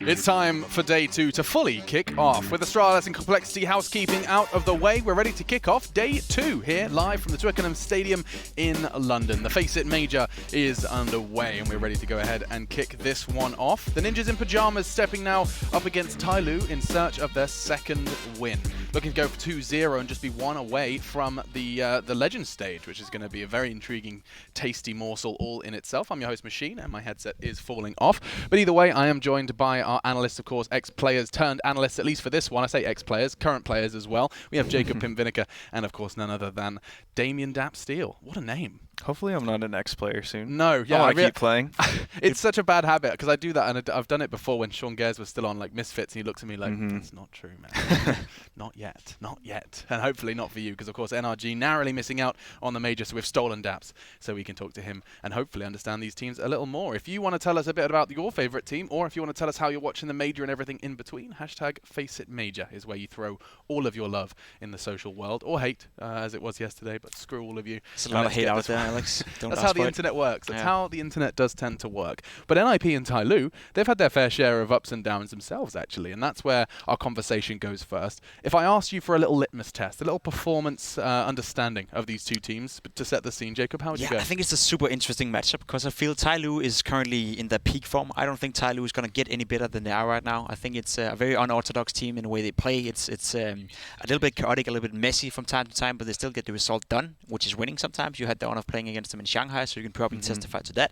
It's time for day 2 to fully kick off. With Astralis and Complexity housekeeping out of the way, we're ready to kick off day 2 here live from the Twickenham Stadium in London. The FACEIT Major is underway and we're ready to go ahead and kick this one off. The Ninjas in Pyjamas stepping now up against Tyloo in search of their second win. Looking to go for 2-0 and just be one away from the Legends stage, which is going to be a very intriguing, tasty morsel all in itself. I'm your host, Machine, and my headset is falling off. But either way, I am joined by our analysts, of course, ex-players turned analysts, at least for this one. I say ex-players, current players as well. We have Jacob Pimvinica and, of course, none other than Damien Dap Steele. What a name. Hopefully I'm not an ex-player soon. No, yeah. I want to keep playing. It's such a bad habit, because I do that, and I've done it before when Sean Gares was still on like Misfits, and he looks at me like, that's not true, man. Not yet. Not yet. And hopefully not for you, because, of course, NRG narrowly missing out on the Major, so we've stolen Daps, so we can talk to him and hopefully understand these teams a little more. If you want to tell us a bit about your favourite team, or if you want to tell us how you're watching the Major and everything in between, hashtag FACEIT Major is where you throw all of your love in the social world, or hate, as it was yesterday, but screw all of you. There's a lot of hate out there, Alex. That's how the internet works. That's how the internet does tend to work. But NIP and Tyloo, they've had their fair share of ups and downs themselves, actually, and that's where our conversation goes first. If I asked you for a little litmus test, a little performance understanding of these two teams to set the scene, Jacob, how would you go? I think it's a super interesting matchup because I feel Tyloo is currently in their peak form. I don't think Tyloo is going to get any better than they are right now. I think it's a very unorthodox team in the way they play. It's a little bit chaotic, a little bit messy from time to time, but they still get the result done, which is winning sometimes. You had the honor of playing against them in Shanghai, so you can probably testify to that.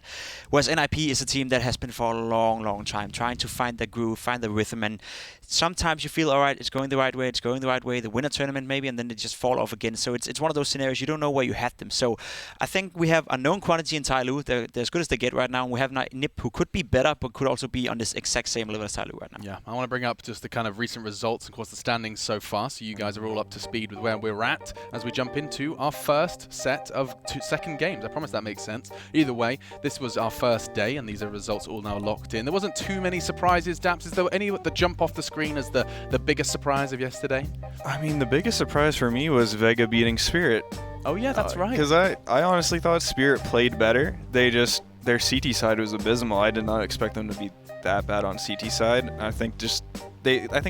Whereas NIP is a team that has been for a long, long time trying to find the groove, find the rhythm, and sometimes you feel, all right, it's going the right way, they win a tournament maybe, and then they just fall off again. So it's one of those scenarios you don't know where you had them. So I think we have a known quantity in Tyloo. They're as good as they get right now. We have Nip, who could be better, but could also be on this exact same level as Tyloo right now. Yeah, I want to bring up just the kind of recent results, and of course the standings so far, so you guys are all up to speed with where we're at as we jump into our first set of second games. I promise that makes sense. Either way, this was our first day, and these are results all now locked in. There wasn't too many surprises, Daps. Is there any that jump off the screen as the biggest surprise of yesterday? I mean, the biggest surprise for me was Vega beating Spirit. Oh yeah, that's right. Because I honestly thought Spirit played better. Their CT side was abysmal. I did not expect them to be that bad on CT side. I think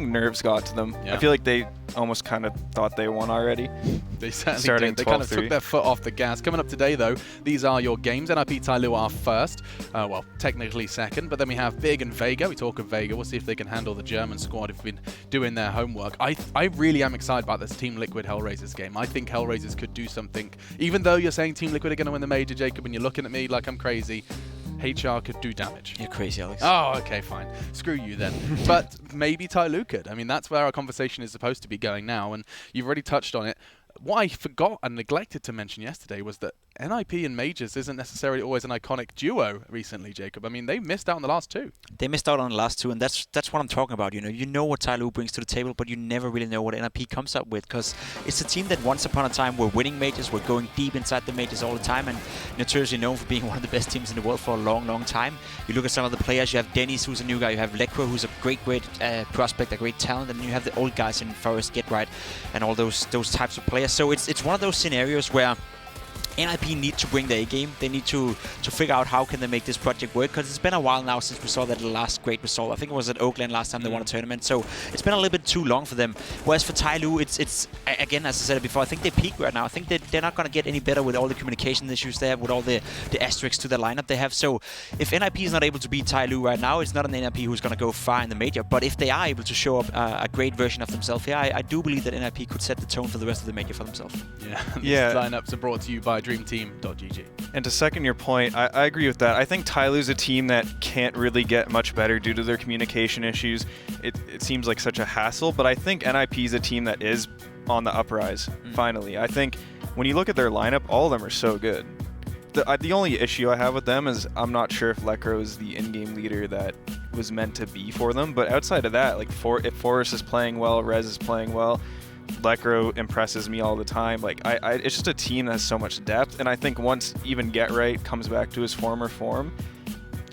nerves got to them. Yeah. I feel like they almost kind of thought they won already. They certainly did. They kind of took their foot off the gas. Coming up today, though, these are your games. NIP Tyloo are first. Well, technically second. But then we have Big and Vega. We talk of Vega. We'll see if they can handle the German squad if we've been doing their homework. I really am excited about this Team Liquid Hellraisers game. I think Hellraisers could do something. Even though you're saying Team Liquid are going to win the Major, Jacob, and you're looking at me like I'm crazy, HR could do damage. You're crazy, Alex. Oh, okay, fine. Screw you then. But maybe Tyloo could. I mean, that's where our conversation is supposed to be going now, and you've already touched on it. What I forgot and neglected to mention yesterday was that NIP and Majors isn't necessarily always an iconic duo recently, Jacob. I mean, they missed out on the last two. They missed out on the last two, and that's what I'm talking about. You know what Tyloo brings to the table, but you never really know what NIP comes up with, because it's a team that once upon a time were winning Majors, were going deep inside the Majors all the time, and notoriously known for being one of the best teams in the world for a long, long time. You look at some of the players. You have Dennis, who's a new guy. You have Lekro, who's a great prospect, a great talent, and then you have the old guys in Forest, Get Right, and all those types of players. So it's one of those scenarios where NIP need to bring their A-game. They need to figure out how can they make this project work, because it's been a while now since we saw that last great result. I think it was at Oakland last time they won a tournament, so it's been a little bit too long for them. Whereas for Tyloo, it's again, as I said before, I think they peak right now. I think they're not going to get any better with all the communication issues they have, with all the asterisks to their lineup they have. So if NIP is not able to beat Tyloo right now, it's not an NIP who's going to go far in the Major. But if they are able to show up a great version of themselves here, I do believe that NIP could set the tone for the rest of the Major for themselves. Yeah. Lineups are brought to you by DreamTeam.gg. And to second your point, I agree with that. I think Tyloo's a team that can't really get much better due to their communication issues. It seems like such a hassle, but I think NIP is a team that is on the uprise, finally. I think when you look at their lineup, all of them are so good. The only issue I have with them is I'm not sure if Lekro is the in-game leader that was meant to be for them, but outside of that, like if Forrest is playing well, Rez is playing well, Lekro impresses me all the time. Like it's just a team that has so much depth, and I think once even Get Right comes back to his former form,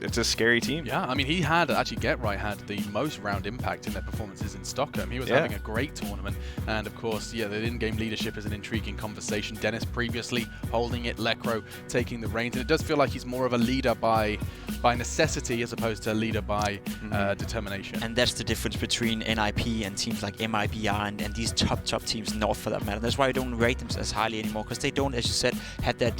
it's a scary team. Yeah, I mean, he had, actually GetRight had the most round impact in their performances in Stockholm. He was having a great tournament. And of course, yeah, the in-game leadership is an intriguing conversation. Dennis previously holding it, Lekro taking the reins. And it does feel like he's more of a leader by necessity as opposed to a leader by determination. And that's the difference between NIP and teams like MIBR and these top teams north for that matter. That's why I don't rate them as highly anymore, because they don't, as you said, have that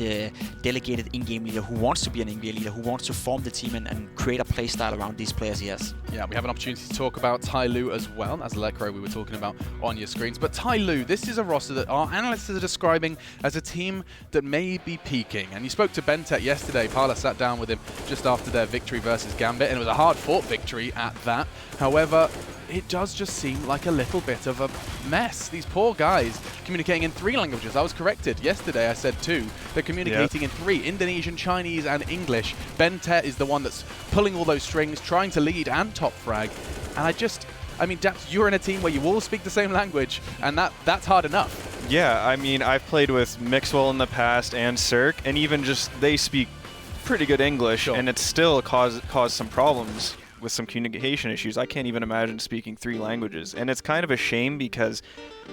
delegated in-game leader who wants to be an in-game leader, who wants to form the team and create a play style around these players he has. Yeah, we have an opportunity to talk about Tyloo as well, as Lekro we were talking about on your screens. But Tyloo, this is a roster that our analysts are describing as a team that may be peaking. And you spoke to Bentet yesterday. Parla sat down with him just after their victory versus Gambit, and it was a hard-fought victory at that. However, it does just seem like a little bit of a mess. These poor guys communicating in 3 languages. I was corrected. Yesterday I said 2. They're communicating in 3, Indonesian, Chinese, and English. Bentet is the one that's pulling all those strings, trying to lead and top frag. And I mean, Daps, you're in a team where you all speak the same language, and that's hard enough. Yeah, I mean, I've played with Mixwell in the past and Cirque, and even just they speak pretty good English, and it's still caused some problems with some communication issues. I can't even imagine speaking 3 languages, and it's kind of a shame because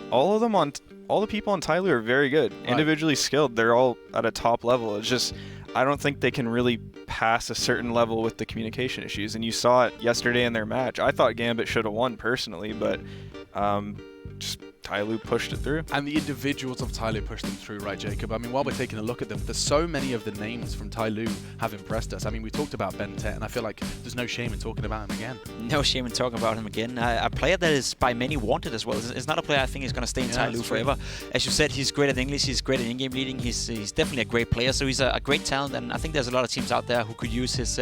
all the people on Tyloo are very good, individually skilled. They're all at a top level. It's just I don't think they can really pass a certain level with the communication issues, and you saw it yesterday in their match. I thought Gambit should have won personally, but just Tyloo pushed it through. And the individuals of Tyloo pushed them through, right, Jacob? I mean, while we're taking a look at them, there's so many of the names from Tyloo have impressed us. I mean, we talked about Bentet, and I feel like there's no shame in talking about him again. No shame in talking about him again. A player that is by many wanted as well. It's not a player I think is going to stay in Tyloo forever. As you said, he's great at English, he's great at in-game leading, he's definitely a great player, so he's a great talent, and I think there's a lot of teams out there who could use his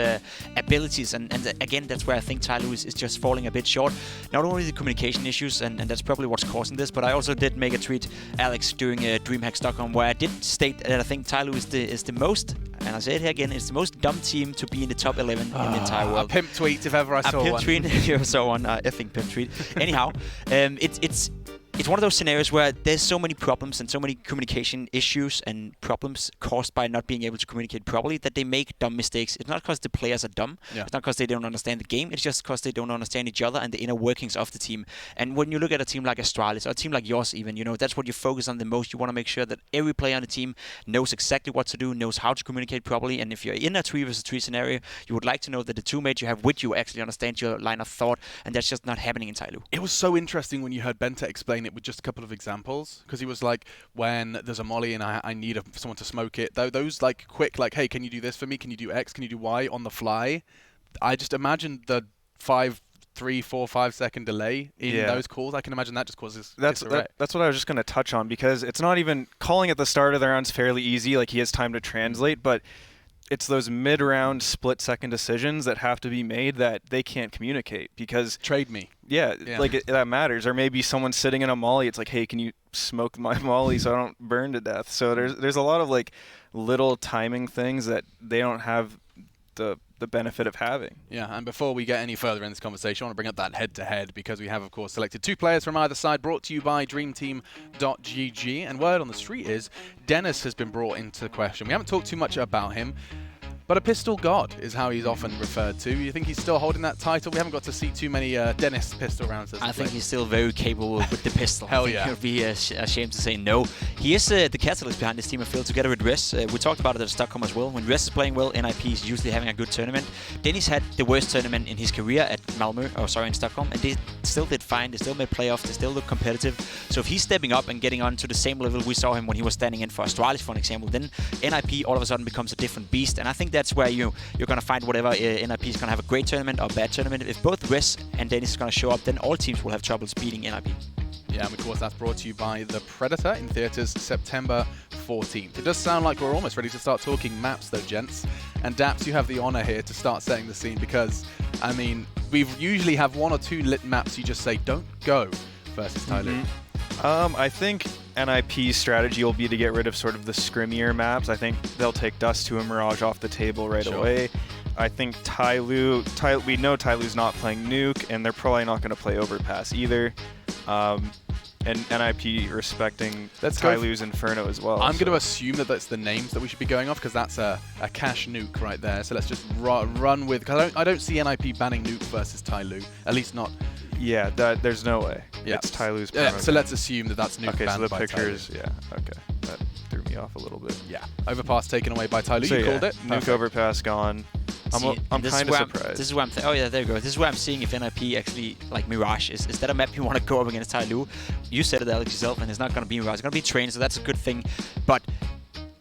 abilities, and again, that's where I think Tyloo is just falling a bit short. Not only the communication issues, and that's probably what's causing this, but I also did make a tweet, Alex, during DreamHack Stockholm, where I did state that I think Tyloo is the most, and I say it here again, it's the most dumb team to be in the top 11 in the entire world. A pimp tweet if ever I saw one. A pimp tweet if you ever saw one. I think pimp tweet. Anyhow, it's one of those scenarios where there's so many problems and so many communication issues and problems caused by not being able to communicate properly that they make dumb mistakes. It's not because the players are dumb. Yeah. It's not because they don't understand the game. It's just because they don't understand each other and the inner workings of the team. And when you look at a team like Astralis, or a team like yours even, that's what you focus on the most. You want to make sure that every player on the team knows exactly what to do, knows how to communicate properly. And if you're in a 3 versus 3 scenario, you would like to know that the 2 mates you have with you actually understand your line of thought, and that's just not happening in Tyloo. It was so interesting when you heard Bentet explain it with just a couple of examples, because he was like, when there's a molly and I need someone to smoke it, those like quick, like, hey, can you do this for me? Can you do X? Can you do Y on the fly? I just imagined the 3, 4, 5 second delay in those calls. I can imagine that just causes that's what I was just going to touch on, because it's not even calling at the start of the round's fairly easy, like he has time to translate, but it's those mid-round split-second decisions that have to be made that they can't communicate, because trade me. Yeah. Like that matters. Or maybe someone's sitting in a molly. It's like, hey, can you smoke my molly so I don't burn to death? So there's a lot of like little timing things that they don't have the benefit of having. Yeah, and before we get any further in this conversation, I want to bring up that head-to-head, because we have, of course, selected 2 players from either side, brought to you by DreamTeam.gg, and word on the street is Dennis has been brought into the question. We haven't talked too much about him, but a pistol god is how he's often referred to. You think he's still holding that title? We haven't got to see too many Dennis pistol rounds. I think he's still very capable with the pistol. Hell I think yeah. It would be ashamed to say no. He is the catalyst behind this team of Phil, together with Riz. We talked about it at Stockholm as well. When Riz is playing well, NIP is usually having a good tournament. Dennis had the worst tournament in his career at in Stockholm, and they still did fine. They still made playoffs. They still look competitive. So if he's stepping up and getting on to the same level we saw him when he was standing in for Astralis, for an example, then NIP all of a sudden becomes a different beast. And I think that's where you're going to find whatever NIP is going to have a great tournament or a bad tournament. If both Riz and Dennis is going to show up, then all teams will have troubles beating NIP. Yeah, and of course that's brought to you by The Predator in theaters September 14th. It does sound like we're almost ready to start talking maps though, gents. And Daps, you have the honor here to start setting the scene, because, I mean, we usually have 1 or 2 lit maps you just say, don't go, versus Tyloo. I think NIP's strategy will be to get rid of sort of the scrimmier maps. I think they'll take Dust 2 and Mirage off the table right away. I think we know Tyloo's not playing Nuke, and they're probably not going to play Overpass either. and NIP respecting Let's go Tyloo's Inferno as well. I'm going to assume that that's the names that we should be going off, because that's a cash nuke right there. So let's just run with, because I don't see NIP banning nuke versus Tyloo, at least not. Yeah, there's no way. Yeah. It's Tyloo's. Yeah, so let's assume that that's nuke okay, banned so the by pictures, Tyloo. yeah, okay. That threw me off a little bit. Yeah, overpass taken away by Tyloo. So You called it. nuke Perfect. overpass gone. I'm kind of surprised. This is where oh yeah, there you go. This is where I'm seeing if NIP actually, like Mirage, is that a map you want to go up against Tyloo? You said it, Alex, yourself, and it's not going to be Mirage. It's going to be Train, so that's a good thing. But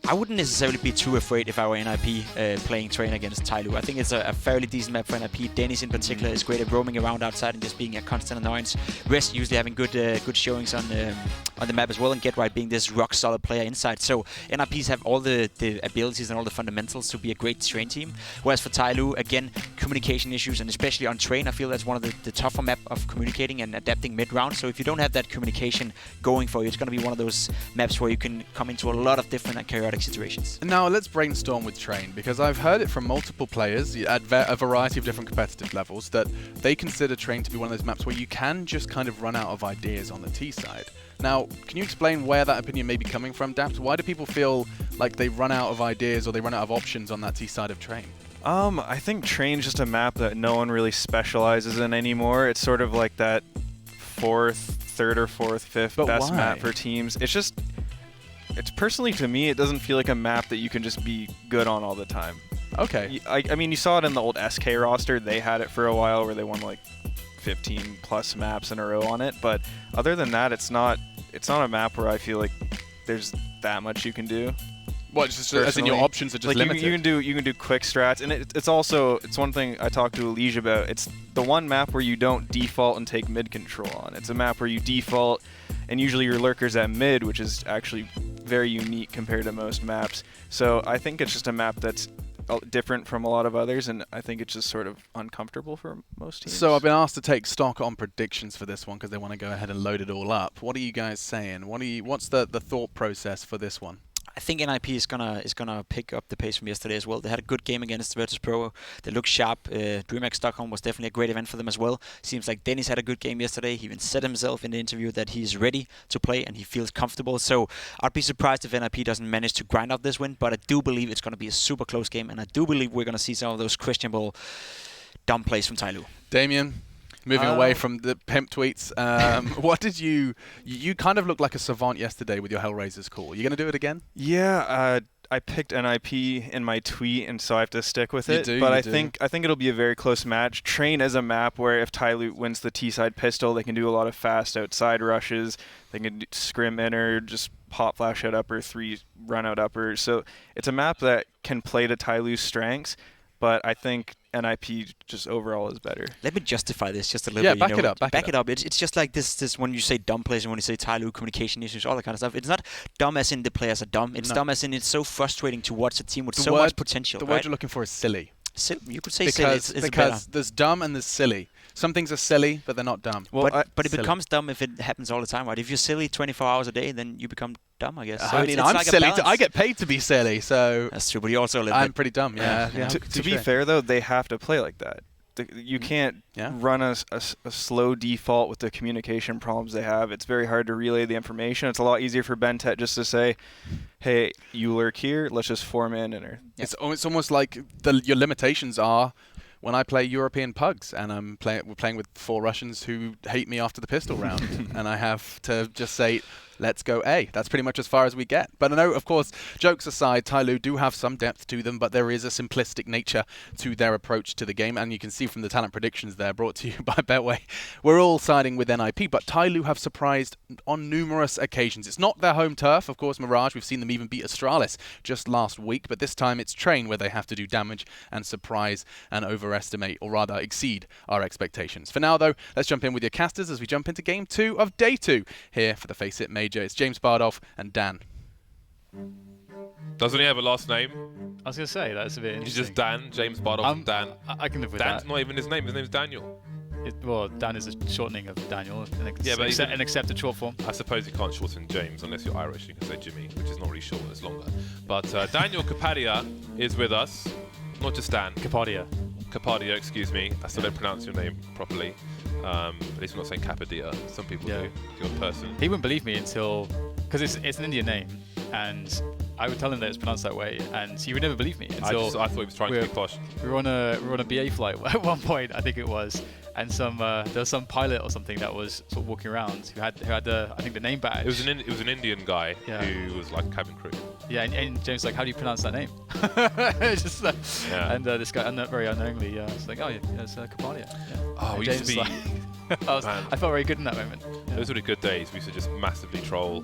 I wouldn't necessarily be too afraid if I were NIP playing Train against Tyloo. I think it's a fairly decent map for NIP. Dennis in particular is great at roaming around outside and just being a constant annoyance. Rest usually having good showings on the map as well, and Get Right being this rock solid player inside. So NIPs have all the abilities and all the fundamentals to be a great Train team. Whereas for Tyloo, again, communication issues, and especially on Train, I feel that's one of the tougher map of communicating and adapting mid-round. So if you don't have that communication going for you, it's going to be one of those maps where you can come into a lot of different and chaotic situations. Now let's brainstorm with Train, because I've heard it from multiple players at a variety of different competitive levels that they consider Train to be one of those maps where you can just kind of run out of ideas on the T side. Now, can you explain where that opinion may be coming from, Daps? Why do people feel like they run out of ideas or they run out of options on that T side of Train? I think Train's just a map that no one really specializes in anymore. It's sort of like that third or fourth, fifth best map for teams. It's personally, to me, it doesn't feel like a map that you can just be good on all the time. Okay. I mean, you saw it in the old SK roster. They had it for a while where they won like 15 plus maps in a row on it. But other than that, it's not a map where I feel like there's that much you can do. What, just as in your options are just like limited? You can do quick strats, and it's one thing I talked to Elijah about. It's the one map where you don't default and take mid control on. It's a map where you default, and usually your lurker's at mid, which is actually very unique compared to most maps. So I think it's just a map that's different from a lot of others, and I think it's just sort of uncomfortable for most teams. So I've been asked to take stock on predictions for this one because they want to go ahead and load it all up. What are you guys saying? What's the thought process for this one? I think NIP is gonna pick up the pace from yesterday as well. They had a good game against Virtus Pro. They looked sharp. DreamHack Stockholm was definitely a great event for them as well. Seems like Dennis had a good game yesterday. He even said himself in the interview that he's ready to play and he feels comfortable. So I'd be surprised if NIP doesn't manage to grind out this win, but I do believe it's going to be a super close game, and I do believe we're going to see some of those questionable dumb plays from Tyloo. Damien? Moving away from the pimp tweets, what did you kind of looked like a savant yesterday with your Hellraisers call. You going to do it again? Yeah, I picked NIP in my tweet, and so I have to stick with it. But I think it'll be a very close match. Train as a map where if Tyloo wins the T-side pistol, they can do a lot of fast outside rushes. They can scrim inner, just pop flash out upper, 3 run out upper. So it's a map that can play to Tyloo's strengths, but I think NIP just overall is better. Let me justify this just a little bit. Yeah, back it up. Back it up. It's just like this when you say dumb plays and when you say Tyloo, communication issues, all that kind of stuff. It's not dumb as in the players are dumb. It's dumb as in it's so frustrating to watch a team with so much potential. The word you're looking for is silly. You could say silly. Because there's dumb and there's silly. Some things are silly, but they're not dumb. Well, but it becomes dumb if it happens all the time, right? If you're silly 24 hours a day, then you become dumb, I guess. So I mean, I'm like silly. I get paid to be silly, so that's true. But you also I'm pretty dumb. Yeah. To be fair, though, they have to play like that. You can't run a slow default with the communication problems they have. It's very hard to relay the information. It's a lot easier for Bentet just to say, hey, you lurk here, let's just form in. It's almost like your limitations are when I play European pugs and we're playing with 4 Russians who hate me after the pistol round, and I have to just say, let's go A. That's pretty much as far as we get. But I know, of course, jokes aside, Tyloo do have some depth to them, but there is a simplistic nature to their approach to the game, and you can see from the talent predictions there brought to you by Betway, we're all siding with NIP, but Tyloo have surprised on numerous occasions. It's not their home turf, of course, Mirage. We've seen them even beat Astralis just last week, but this time it's Train where they have to do damage and surprise and overestimate, or rather exceed our expectations. For now, though, let's jump in with your casters as we jump into Game 2 of Day 2 here for the FACEIT Major. It's James Bardolph and Dan. Doesn't he have a last name? I was going to say, that's a bit interesting. He's just Dan, James Bardolph and Dan. I can live with Dan's that. not even his name. His name's Daniel. Well, Dan is a shortening of Daniel, but an accepted short form. I suppose you can't shorten James unless you're Irish. You can say Jimmy, which is not really short, it's longer. But Daniel Kapadia is with us, not just Dan. Kapadia. Capadia, excuse me. I still don't pronounce your name properly. At least I'm not saying Capadia. Some people do. You're a person. He wouldn't believe me until, because it's an Indian name, and I would tell him that it's pronounced that way, and he would never believe me until I thought he was trying to be posh. we were on a BA flight at one point, I think it was, and there was some pilot or something that was sort of walking around who had I think the name badge. It was an Indian guy who was like cabin crew. Yeah, and James was like, how do you pronounce that name? Just and this guy, very unknowingly, it's like, oh yeah, it's Capadia. Yeah. Oh, we used to be. I felt very good in that moment. Yeah. Those were the good days. We used to just massively troll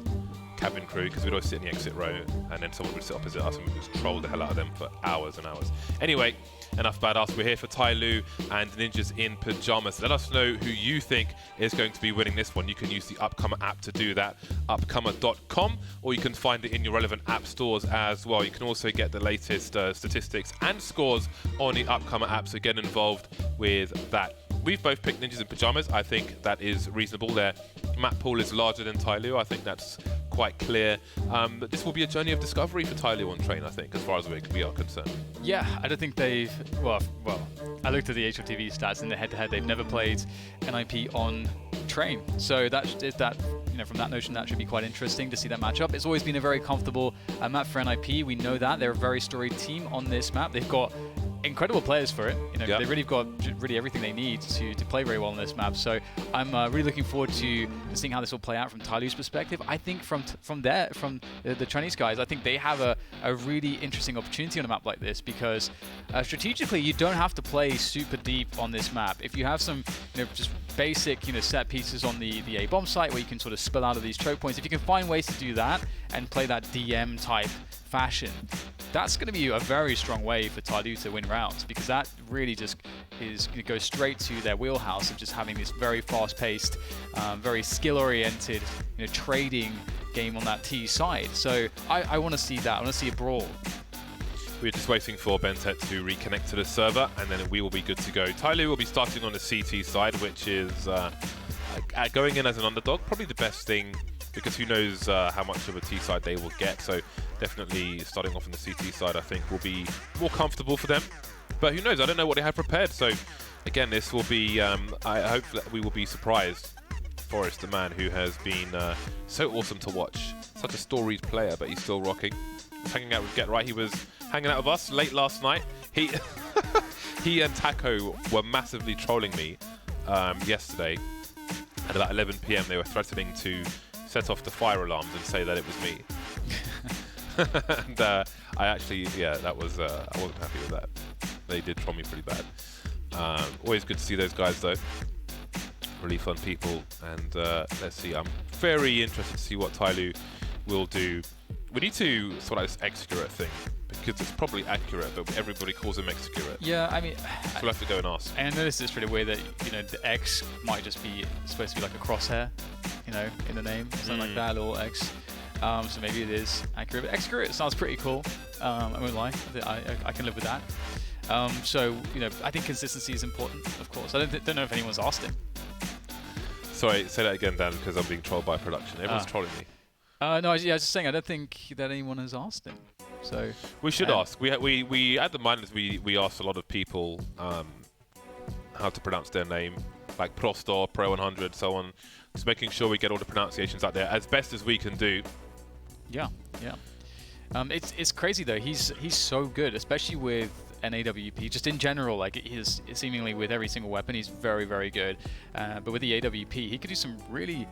cabin crew because we'd always sit in the exit row, and then someone would sit opposite us and we'd just troll the hell out of them for hours and hours. Anyway, enough about us. We're here for Tyloo and Ninjas in Pyjamas. Let us know who you think is going to be winning this one. You can use the Upcomer app to do that, upcomer.com, or you can find it in your relevant app stores as well. You can also get the latest statistics and scores on the Upcomer app, so get involved with that. We've both picked Ninjas in Pyjamas. I think that is reasonable. Their map pool is larger than Tyloo. I think that's quite clear. But this will be a journey of discovery for Tyloo on train, I think, as far as we are concerned. Yeah, I don't think they've... Well, I looked at the HLTV stats in the head-to-head. They've never played NIP on train. So from that notion, that should be quite interesting to see that matchup. It's always been a very comfortable map for NIP. We know that. They're a very storied team on this map. They've got incredible players for it. They really have got everything they need to play very well on this map. So I'm really looking forward to seeing how this will play out from Tyloo's perspective. I think from the Chinese guys, I think they have a really interesting opportunity on a map like this because strategically you don't have to play super deep on this map. If you have some just basic set pieces on the A bomb site where you can sort of spill out of these choke points, if you can find ways to do that and play that DM type fashion, that's going to be a very strong way for Tyloo to win rounds because that really just is going to go straight to their wheelhouse of just having this very fast-paced, very skill-oriented trading game on that T side. So I want to see that. I want to see a brawl. We're just waiting for Bentet to reconnect to the server, and then we will be good to go. Tyloo will be starting on the CT side, which is going in as an underdog, probably the best thing because who knows how much of a T side they will get. So definitely starting off on the CT side, I think, will be more comfortable for them. But who knows? I don't know what they have prepared. So again, this will be, I hope that we will be surprised. Forrest, the man who has been so awesome to watch. Such a storied player, but he's still rocking. He's hanging out with Get Right. He was hanging out with us late last night. He and Taco were massively trolling me yesterday. At about 11 PM, they were threatening to set off the fire alarms and say that it was me. And I actually, that was, I wasn't happy with that. They did troll me pretty bad. Always good to see those guys though. Really fun people. And let's see, I'm very interested to see what Tyloo will do. We need to sort out this Excurate thing because it's probably accurate, but everybody calls him Excurate. Yeah, I mean, so we'll have to go and ask. And I noticed it's pretty weird that the X might just be supposed to be like a crosshair, in the name, something like that, a little X. So maybe it is accurate. But Excurate sounds pretty cool. I won't lie. I can live with that. So I think consistency is important, of course. I don't know if anyone's asked him. Sorry, say that again, Dan, because I'm being trolled by production. Everyone's trolling me. No, I was just saying I don't think that anyone has asked him. So we should ask. We at the minors we asked a lot of people how to pronounce their name, like Prostor, Pro 100, so on. Just making sure we get all the pronunciations out there as best as we can do. Yeah. It's crazy though. He's so good, especially with an AWP. Just in general, like he's seemingly with every single weapon, he's very, very good. But with the AWP, he could do some really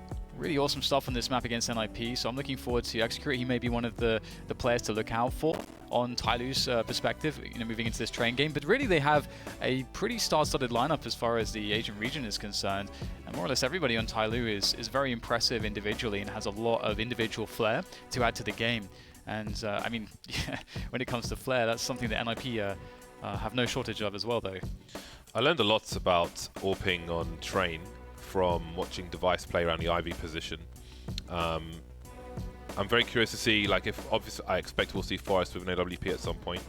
awesome stuff on this map against NIP. So I'm looking forward to Excurate. He may be one of the players to look out for on Tyloo's perspective, moving into this train game. But really, they have a pretty star-studded lineup as far as the Asian region is concerned. And more or less everybody on Tyloo is very impressive individually and has a lot of individual flair to add to the game. And I mean, when it comes to flair, that's something that NIP have no shortage of as well, though. I learned a lot about AWPing on train from watching Device play around the Ivy position. I'm very curious to see, like, if obviously I expect we'll see Forrest with an AWP at some point.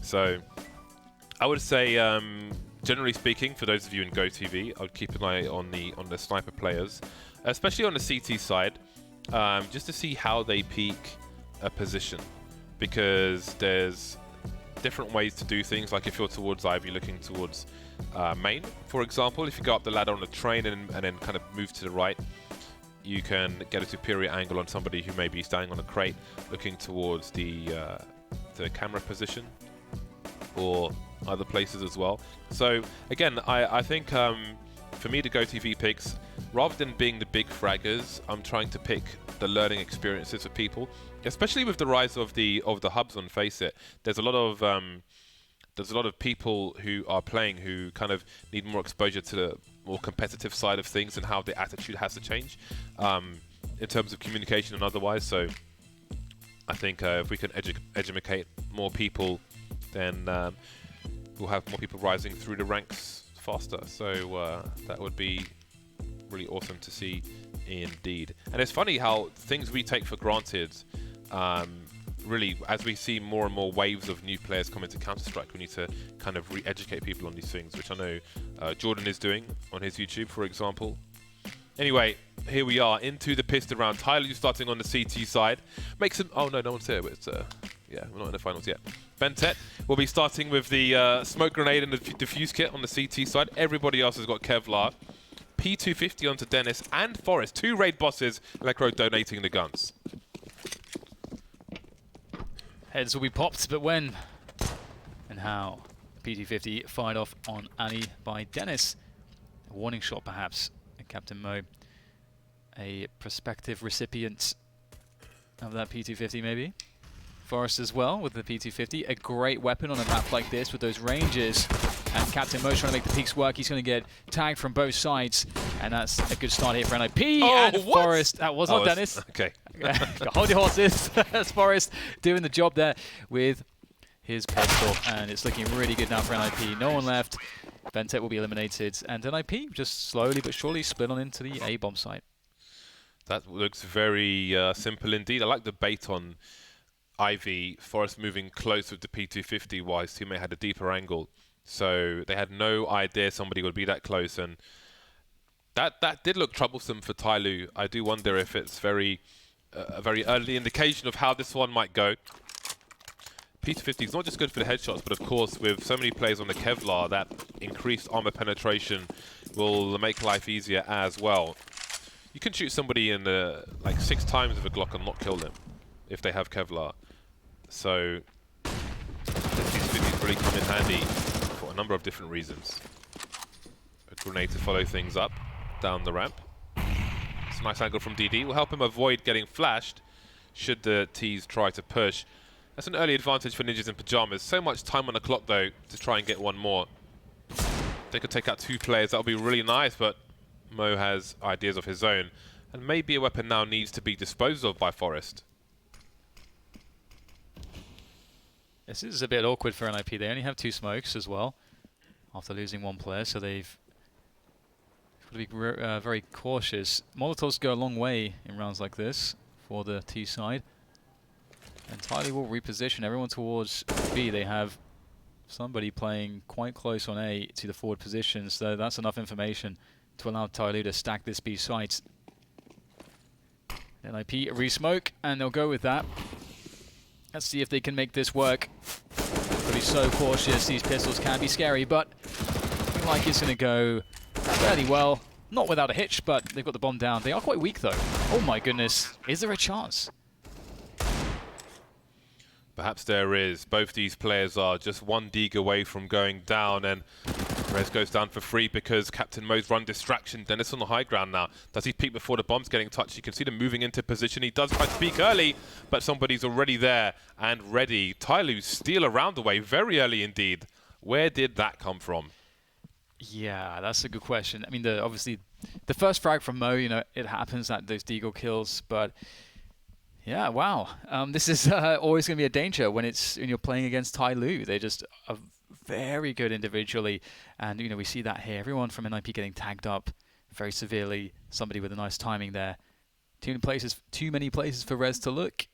So I would say, generally speaking, for those of you in GoTV, I would keep an eye on the sniper players, especially on the CT side, just to see how they peak a position, because there's different ways to do things. Like if you're towards Ivy, looking towards main, for example, if you go up the ladder on a train and then kind of move to the right, you can get a superior angle on somebody who may be standing on a crate, looking towards the camera position, or other places as well. So again, I think for me to go TV picks, rather than being the big fraggers, I'm trying to pick the learning experiences for people, especially with the rise of the hubs on FACEIT. There's a lot of people who are playing who kind of need more exposure to the more competitive side of things and how the attitude has to change in terms of communication and otherwise. So I think if we can educate more people, then we'll have more people rising through the ranks faster. So that would be really awesome to see indeed. And it's funny how things we take for granted, really, as we see more and more waves of new players come into Counter-Strike, we need to kind of re-educate people on these things, which I know Jordan is doing on his YouTube, for example. Anyway, here we are into the pistol round. Tyloo starting on the CT side. Makes some... Oh, no one's here, but it's... yeah, we're not in the finals yet. Bentet will be starting with the smoke grenade and the defuse kit on the CT side. Everybody else has got Kevlar. P250 onto Dennis and Forest. 2 raid bosses. Electro donating the guns. Heads will be popped, but when and how? P250 fired off on Ali by Dennis. A warning shot, perhaps. And Captain Mo, a prospective recipient of that P250, maybe. Forrest as well with the P250. A great weapon on a map like this with those ranges. And Captain Mo's trying to make the peaks work. He's going to get tagged from both sides. And that's a good start here for NIP. And what? Forrest. That was not Dennis. Okay. Hold your horses. That's Forrest doing the job there with his pistol. And it's looking really good now for NIP. No one left. Bentet will be eliminated. And NIP just slowly but surely split on into the A-bomb site. That looks very simple indeed. I like the bait on Ivy. Forrest moving close with the P250 while his teammate had a deeper angle. So they had no idea somebody would be that close. And that did look troublesome for Tyloo. I do wonder if it's a very early indication of how this one might go. P250 is not just good for the headshots, but of course with so many players on the Kevlar, that increased armor penetration will make life easier as well. You can shoot somebody in like 6 times with a Glock and not kill them if they have Kevlar. So the P250 really come in handy for a number of different reasons. A grenade to follow things up down the ramp. It's a nice angle from DD. Will help him avoid getting flashed should the T's try to push. That's an early advantage for Ninjas in Pyjamas. So much time on the clock though to try and get one more. If they could take out 2 players, that would be really nice, but Mo has ideas of his own. And maybe a weapon now needs to be disposed of by Forrest. This is a bit awkward for NIP. They only have 2 smokes as well after losing 1 player, so they've got to be very cautious. Molotovs go a long way in rounds like this for the T side. And Tyloo will reposition everyone towards B. They have somebody playing quite close on A to the forward position, so that's enough information to allow Tyloo to stack this B site. NIP re-smoke, and they'll go with that. Let's see if they can make this work. They'll be so cautious. These pistols can be scary, but I feel like it's going to go fairly well. Not without a hitch, but they've got the bomb down. They are quite weak, though. Oh my goodness. Is there a chance? Perhaps there is. Both these players are just 1 dig away from going down, and Rez goes down for free because Captain Mo's run distraction. Dennis on the high ground now. Does he peek before the bomb's getting touched? You can see them moving into position. He does try to peek early, but somebody's already there and ready. Tyloo steal around the way very early indeed. Where did that come from? Yeah, that's a good question. I mean, obviously, the first frag from Mo, you know, it happens that those deagle kills, but yeah, wow. This is always going to be a danger when you're playing against Tyloo. They just are very good individually, and you know we see that here. Everyone from NIP getting tagged up very severely. Somebody with a nice timing there. Too many places for Rez to look.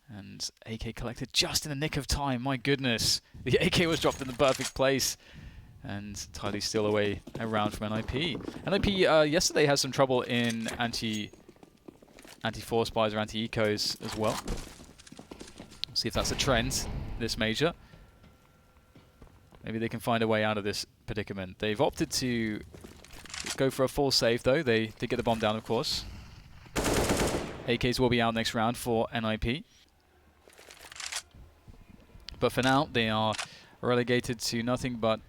And AK collected just in the nick of time. My goodness, the AK was dropped in the perfect place. And Tyloo's still away around from NIP. NIP yesterday had some trouble in anti-force buys or anti-ecos as well. We'll see if that's a trend this major. Maybe they can find a way out of this predicament. They've opted to go for a full save, though. They did get the bomb down, of course. AKs will be out next round for NIP. But for now, they are relegated to nothing but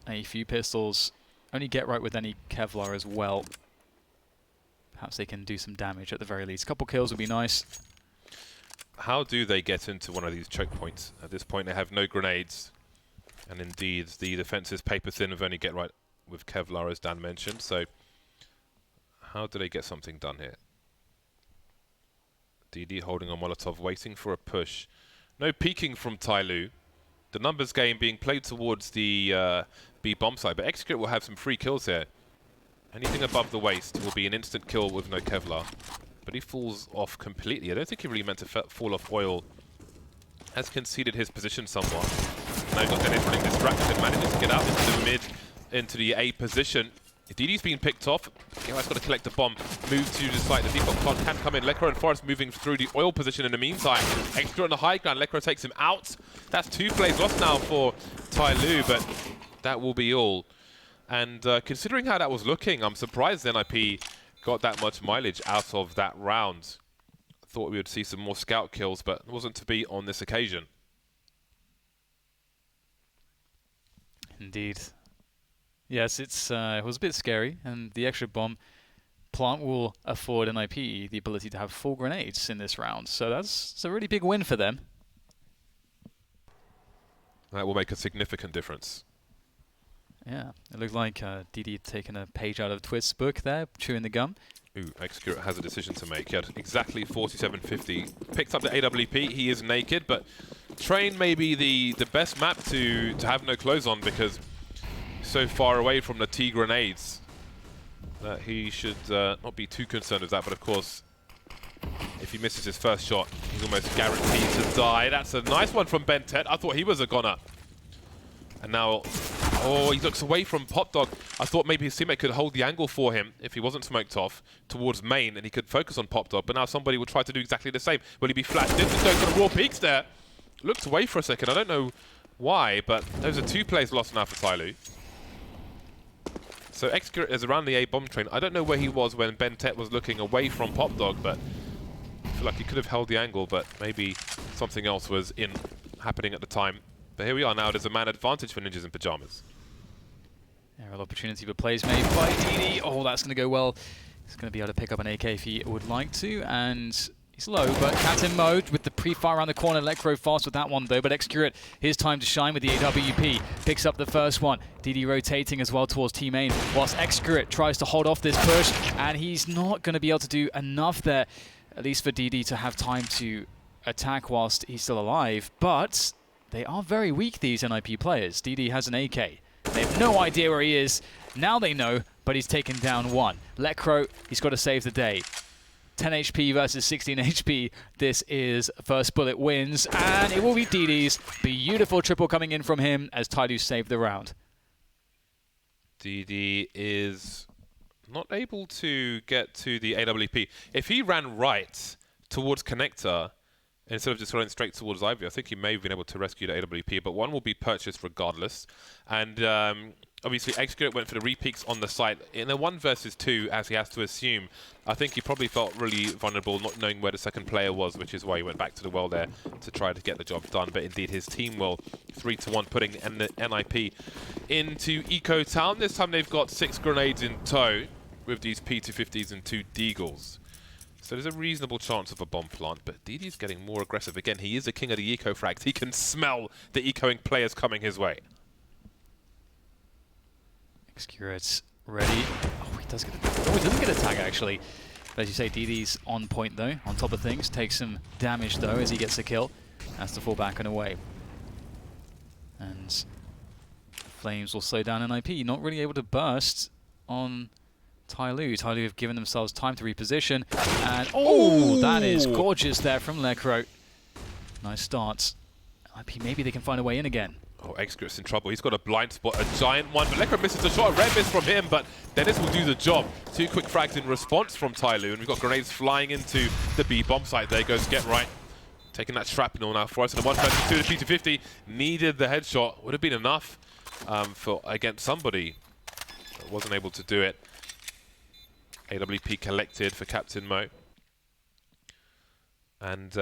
a few pistols. Only get right with any Kevlar as well. Perhaps they can do some damage at the very least. A couple kills would be nice. How do they get into one of these choke points? At this point, they have no grenades. And indeed, the defense is paper thin with only get right with Kevlar, as Dan mentioned. So how do they get something done here? DD holding on Molotov, waiting for a push. No peeking from Tyloo. The numbers game being played towards the B bomb side, but Execute will have some free kills here. Anything above the waist will be an instant kill with no Kevlar. But he falls off completely. I don't think he really meant to fall off oil. Has conceded his position somewhat. Now he's got Dennis running distracted and manages to get out into the mid, into the A position. DD's been picked off. Guy's got to collect the bomb. Move to the site. The default clock can come in. Lekro and Forrest moving through the oil position in the meantime. Extra on the high ground. Lekro takes him out. That's 2 plays lost now for Tyloo, but that will be all. And considering how that was looking, I'm surprised NIP got that much mileage out of that round. Thought we would see some more scout kills, but it wasn't to be on this occasion. Indeed. Yes, it was a bit scary, and the extra bomb plant will afford NIP the ability to have 4 grenades in this round. So that's a really big win for them. That will make a significant difference. Yeah, it looked like DD had taken a page out of Twist's book there, chewing the gum. Ooh, Execute has a decision to make. He had exactly 47.50. Picked up the AWP. He is naked, but Train may be the best map to have no clothes on because so far away from the T grenades that he should not be too concerned with that. But of course, if he misses his first shot, he's almost guaranteed to die. That's a nice one from Bentet. I thought he was a goner. And now, oh, he looks away from Pop Dog. I thought maybe his teammate could hold the angle for him if he wasn't smoked off towards main and he could focus on Pop Dog. But now somebody will try to do exactly the same. Will he be flashed in? Just going for the raw peaks there. Looked away for a second. I don't know why, but those are 2 plays lost now for Tyloo. So Execute is around the A bomb train. I don't know where he was when Bentet was looking away from Pop Dog, but I feel like he could have held the angle, but maybe something else was happening at the time. But here we are now. There's a man advantage for Ninjas in Pyjamas. Yeah, real opportunity for plays made by DD. Oh, that's going to go well. He's going to be able to pick up an AK if he would like to, and he's low, but cat in mode with the pre-fire around the corner. Lekro fast with that one though, but Execute, his time to shine with the AWP. Picks up the first one. DD rotating as well towards T main, whilst Execute tries to hold off this push, and he's not going to be able to do enough there, at least for DD to have time to attack whilst he's still alive. But they are very weak, these NIP players. DD has an AK. They have no idea where he is. Now they know, but he's taken down 1. Lekro, he's got to save the day. 10 HP versus 16 HP. This is first bullet wins, and it will be DD's. Beautiful triple coming in from him as Tyloo saved the round. DD is not able to get to the AWP. If he ran right towards Connector, instead of just running straight towards Ivy, I think he may have been able to rescue the AWP, but one will be purchased regardless. And obviously, Execute went for the repeaks on the site. In a 1 versus 2, as he has to assume, I think he probably felt really vulnerable, not knowing where the second player was, which is why he went back to the well there to try to get the job done. But indeed, his team will 3-1, putting the NIP into Eco Town. This time they've got 6 grenades in tow with these P250s and 2 Deagles. So there's a reasonable chance of a bomb plant, but DD's getting more aggressive. Again, he is the king of the eco frags. He can smell the ecoing players coming his way. Execute ready. Oh, he does get he doesn't get a tag actually. But as you say, DD's on point though, on top of things. Takes some damage though as he gets a kill. Has to fall back and away. And Flames will slow down NIP. Not really able to burst on Tyloo. Tyloo have given themselves time to reposition. And oh, that is gorgeous there from Lekro. Nice start. NIP, maybe they can find a way in again. Oh, Execute's in trouble. He's got a blind spot, a giant one, but Lekro misses the shot. A red miss from him, but Dennis will do the job. 2 quick frags in response from Tyloo, and we've got grenades flying into the B bomb site. There goes Get Right. Taking that shrapnel now for us. And a 1 versus 2 to P250 needed the headshot. Would have been enough for against somebody. Wasn't able to do it. AWP collected for Captain Mo. And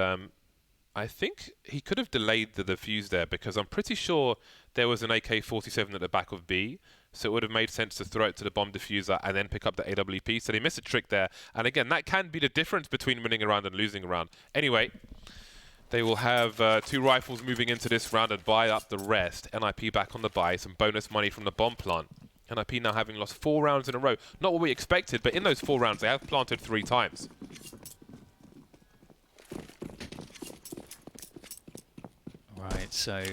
I think he could have delayed the defuse there, because I'm pretty sure there was an AK-47 at the back of B, so it would have made sense to throw it to the bomb diffuser and then pick up the AWP. So they missed a trick there. And again, that can be the difference between winning a round and losing a round. Anyway, they will have 2 rifles moving into this round and buy up the rest. NIP back on the buy, some bonus money from the bomb plant. NIP now having lost 4 rounds in a row. Not what we expected, but in those 4 rounds, they have planted 3 times. Right, so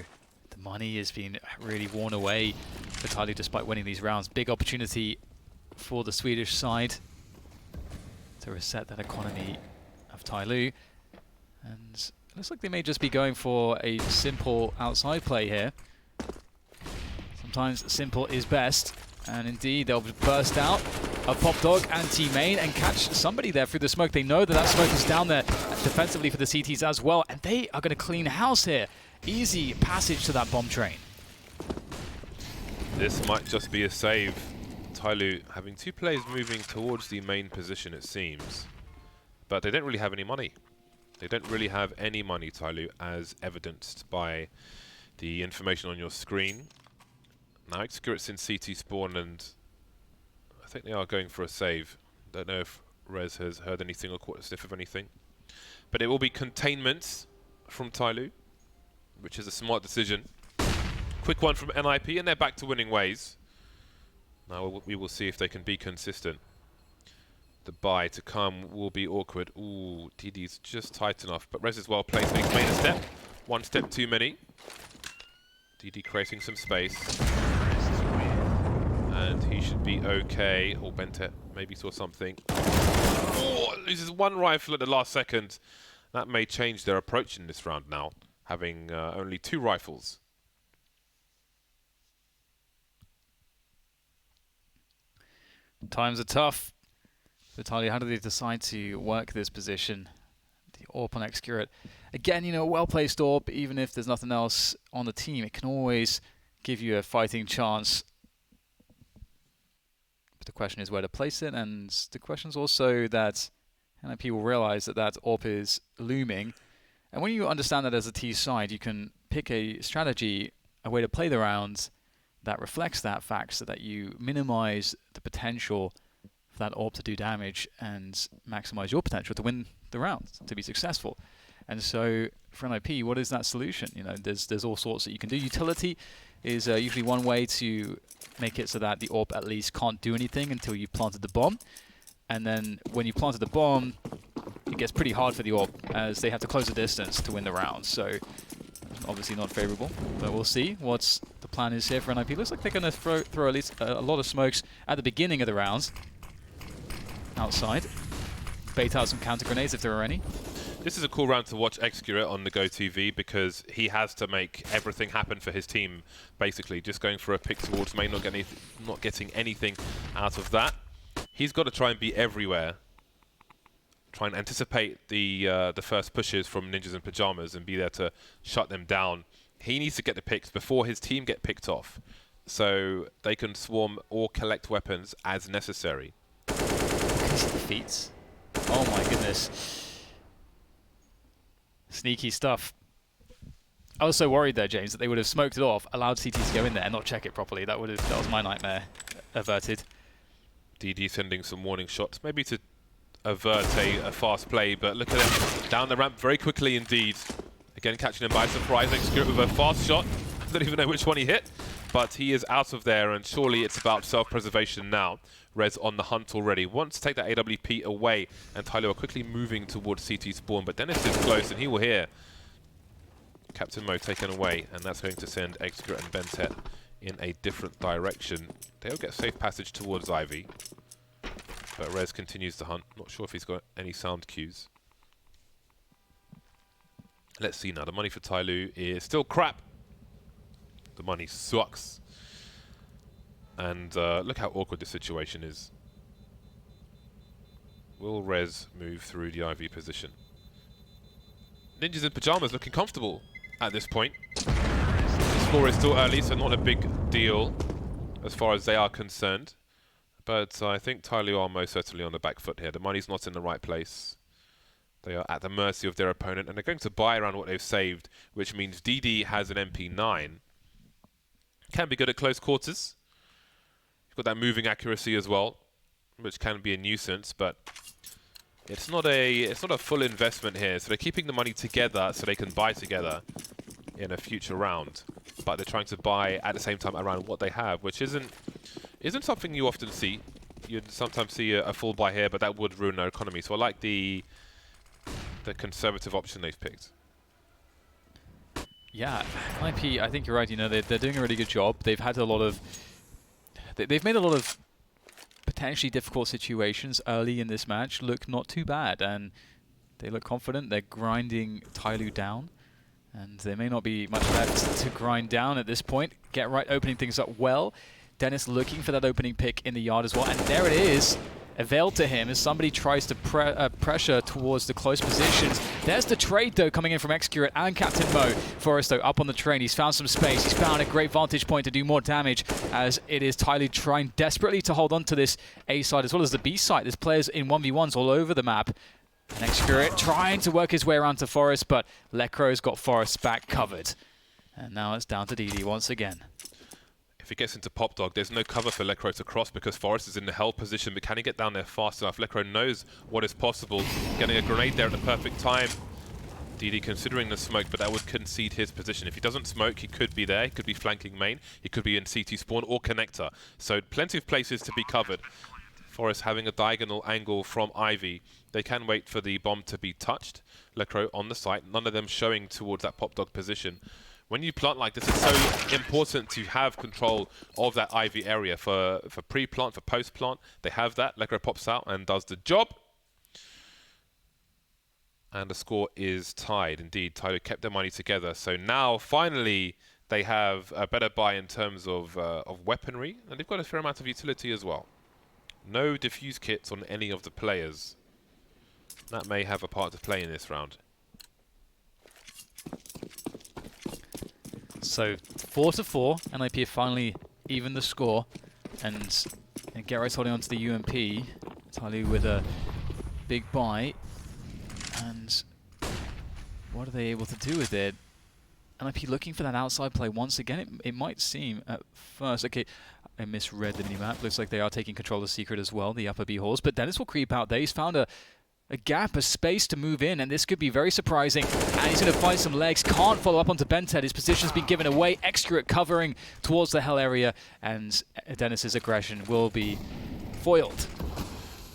the money has been really worn away for Tyloo despite winning these rounds. Big opportunity for the Swedish side to reset that economy of Tyloo. And it looks like they may just be going for a simple outside play here. Sometimes simple is best. And indeed, they'll burst out a pop dog and T-main and catch somebody there through the smoke. They know that that smoke is down there defensively for the CTs as well. And they are going to clean house here. Easy passage to that bomb train. This might just be a save. Tyloo having 2 players moving towards the main position, it seems. But they don't really have any money. They don't really have any money, Tyloo, as evidenced by the information on your screen. Now, Xcurit's in CT spawn, and I think they are going for a save. Don't know if Rez has heard anything or caught a sniff of anything. But it will be containment from Tyloo, which is a smart decision. Quick one from NIP, and they're back to winning ways. Now we will see if they can be consistent. The buy to come will be awkward. Ooh, TD's just tight enough, but Rez is well placed. He's made a step. 1 step too many. DD creating some space. And he should be okay. Or Bentet maybe saw something. Oh, loses 1 rifle at the last second. That may change their approach in this round now, having only 2 rifles. Times are tough. For Tyloo, how do they decide to work this position? The AWP on Xcurit. Again, you know, a well-placed AWP, even if there's nothing else on the team, it can always give you a fighting chance. But the question is where to place it, and the question is also that NIP will realize that that AWP is looming. And when you understand that as a T side, you can pick a strategy, a way to play the rounds that reflects that fact, so that you minimize the potential for that AWP to do damage and maximize your potential to win the round, to be successful. And so for NIP, what is that solution? You know, there's all sorts that you can do. Utility is usually one way to make it so that the AWP at least can't do anything until you planted the bomb. And then when you planted the bomb, it gets pretty hard for the AWP, as they have to close the distance to win the round. So obviously not favorable, but we'll see what the plan is here for NIP. Looks like they're going to throw at least a lot of smokes at the beginning of the rounds. Outside. Bait out some counter grenades if there are any. This is a cool round to watch Xcurit on the Go TV, because he has to make everything happen for his team, basically. Just going for a pick towards main, not getting anything out of that. He's got to try and be everywhere. Try and anticipate the first pushes from Ninjas in Pyjamas and be there to shut them down. He needs to get the picks before his team get picked off, so they can swarm or collect weapons as necessary. Feats. Oh my goodness. Sneaky stuff. I was so worried there, James, that they would have smoked it off, allowed CT to go in there and not check it properly. That was my nightmare averted. DD sending some warning shots, maybe to avert a fast play, but look at him down the ramp very quickly indeed. Again, catching him by surprise. Xcurit with a fast shot. I don't even know which one he hit, but he is out of there, and surely it's about self-preservation now. Rez on the hunt already. Wants to take that AWP away, and Tyloo are quickly moving towards CT spawn, but Dennis is close, and he will hear Captain Mo taken away, and that's going to send Xcurit and Bentet in a different direction. They'll get safe passage towards Ivy, but Rez continues to hunt. Not sure if he's got any sound cues. Let's see now. The money for Tyloo is still crap. The money sucks. And look how awkward this situation is. Will Rez move through the IV position? Ninjas in Pyjamas looking comfortable at this point. This score is still early, so not a big deal as far as they are concerned. But I think Tyloo are most certainly on the back foot here. The money's not in the right place. They are at the mercy of their opponent, and they're going to buy around what they've saved, which means DD has an MP9. Can be good at close quarters. You've got that moving accuracy as well, which can be a nuisance, but it's not a full investment here. So they're keeping the money together so they can buy together in a future round. But they're trying to buy at the same time around what they have, which isn't something you often see. You'd sometimes see a full buy here, but that would ruin their economy. So I like the conservative option they've picked. Yeah, IP, I think you're right. You know, they're doing a really good job. They've had a lot of... They've made a lot of potentially difficult situations early in this match look not too bad, and they look confident. They're grinding Tyloo down, and there may not be much left to grind down at this point. Get right, opening things up well. Dennis looking for that opening pick in the yard as well, and there it is. Availed to him as somebody tries to pressure towards the close positions. There's the trade, though, coming in from Excurate and Captain Mo. Forrest, though, up on the train. He's found some space. He's found a great vantage point to do more damage, as it is Tyloo trying desperately to hold on to this A side as well as the B side. There's players in 1v1s all over the map. And Excurate trying to work his way around to Forrest, but Lecro's got Forrest's back covered. And now it's down to DD once again. If he gets into Pop Dog, there's no cover for Lecro to cross because Forrest is in the held position, but can he get down there fast enough? Lecro knows what is possible. Getting a grenade there at the perfect time. DD considering the smoke, but that would concede his position. If he doesn't smoke, he could be there. He could be flanking main. He could be in CT spawn or connector. So plenty of places to be covered. Forrest having a diagonal angle from Ivy. They can wait for the bomb to be touched. Lecro on the site. None of them showing towards that Pop Dog position. When you plant like this, it's so important to have control of that Ivy area for pre-plant, for post-plant. They have that. Lecro pops out and does the job. And the score is tied. Indeed, Tyloo kept their money together. So now, finally, they have a better buy in terms of weaponry. And they've got a fair amount of utility as well. No diffuse kits on any of the players. That may have a part to play in this round. So 4-4, NIP have finally evened the score, and Garrett's holding on to the UMP. Tyloo with a big buy, and what are they able to do with it? NIP looking for that outside play once again. It might seem at first, okay, I misread the minimap. Looks like they are taking control of Secret as well, the upper B halls, but Dennis will creep out there. He's found a gap, a space to move in, and this could be very surprising. And he's going to find some legs. Can't follow up onto Bented. His position's been given away. Excurate covering towards the hell area, and Dennis's aggression will be foiled.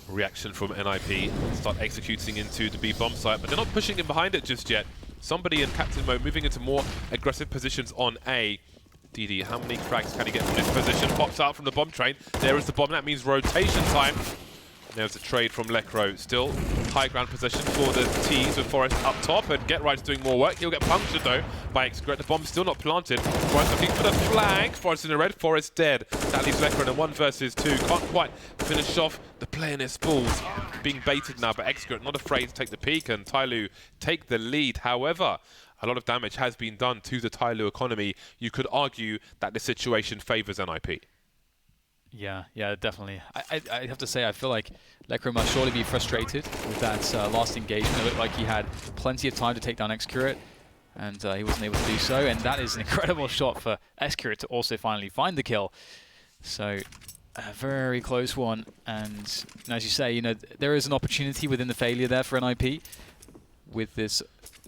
Reaction from NIP. Start executing into the B bomb site, but they're not pushing him behind it just yet. Somebody in Captain Mode moving into more aggressive positions on A. DD, how many frags can he get from this position? Pops out from the bomb train. There is the bomb. That means rotation time. There's a trade from Lecro. Still high ground possession for the T's with Forrest up top, and Get Right's doing more work. He'll get punctured though by Excurate. The bomb's still not planted. Forrest looking for the flag. Forrest in the red. Forrest dead. That leaves Lecro in a 1 versus 2. Can't quite finish off the play in his balls. Being baited now, but Excurate not afraid to take the peak, and Tyloo take the lead. However, a lot of damage has been done to the Tyloo economy. You could argue that the situation favours NIP. Yeah, definitely. I have to say, I feel like Lecro must surely be frustrated with that last engagement. It looked like he had plenty of time to take down Excurate, and he wasn't able to do so. And that is an incredible shot for Excurate to also finally find the kill. So, a very close one. And as you say, you know, there is an opportunity within the failure there for NIP with this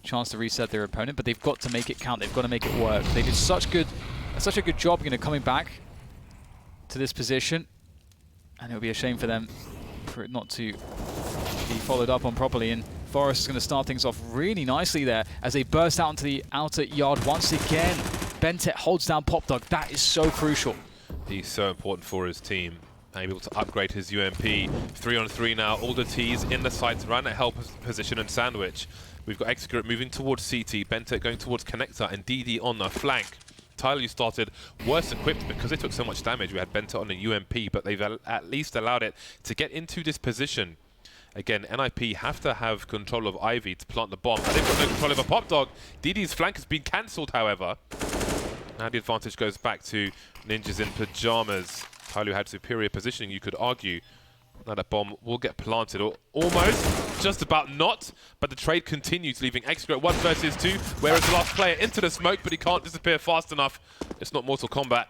chance to reset their opponent, but they've got to make it count. They've got to make it work. They did such a good job, you know, coming back to this position, and it would be a shame for them for it not to be followed up on properly. And Forrest is going to start things off really nicely there as they burst out into the outer yard once again. Bentet holds down Pop Dog. That is so crucial. He's so important for his team. Able to upgrade his UMP. 3-on-3 now. All the T's in the sights around that help position and sandwich. We've got Excurate moving towards CT, Bentet going towards Connector, and DD on the flank. Tyloo started worse equipped because they took so much damage. We had Bentet on a UMP, but they've at least allowed it to get into this position. Again, NIP have to have control of Ivy to plant the bomb, and they've got no control over Pop Dog. DD's flank has been cancelled, however. Now the advantage goes back to Ninjas in Pajamas. Tyloo had superior positioning, you could argue. Now that bomb will get planted, or almost, just about not, but the trade continues, leaving Extra at 1 versus 2, whereas the last player into the smoke, but he can't disappear fast enough. It's not Mortal Kombat.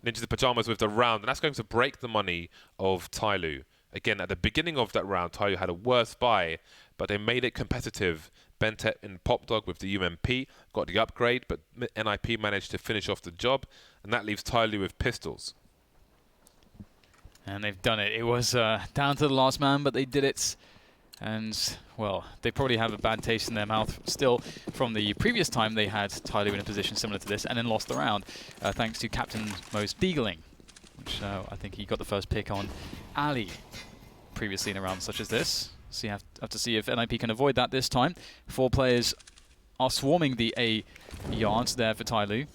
Ninjas in Pajamas with the round, and that's going to break the money of Tyloo. Again, at the beginning of that round, Tyloo had a worse buy, but they made it competitive. Bentet in Pop Dog with the UMP got the upgrade, but NIP managed to finish off the job, and that leaves Tyloo with pistols. And they've done it. It was down to the last man, but they did it. And, well, they probably have a bad taste in their mouth still from the previous time they had Tyloo in a position similar to this and then lost the round, thanks to Captain Mo's deagling, which I think he got the first pick on Ali previously in a round such as this. So you have to see if NIP can avoid that this time. 4 players are swarming the A yards there for Tyloo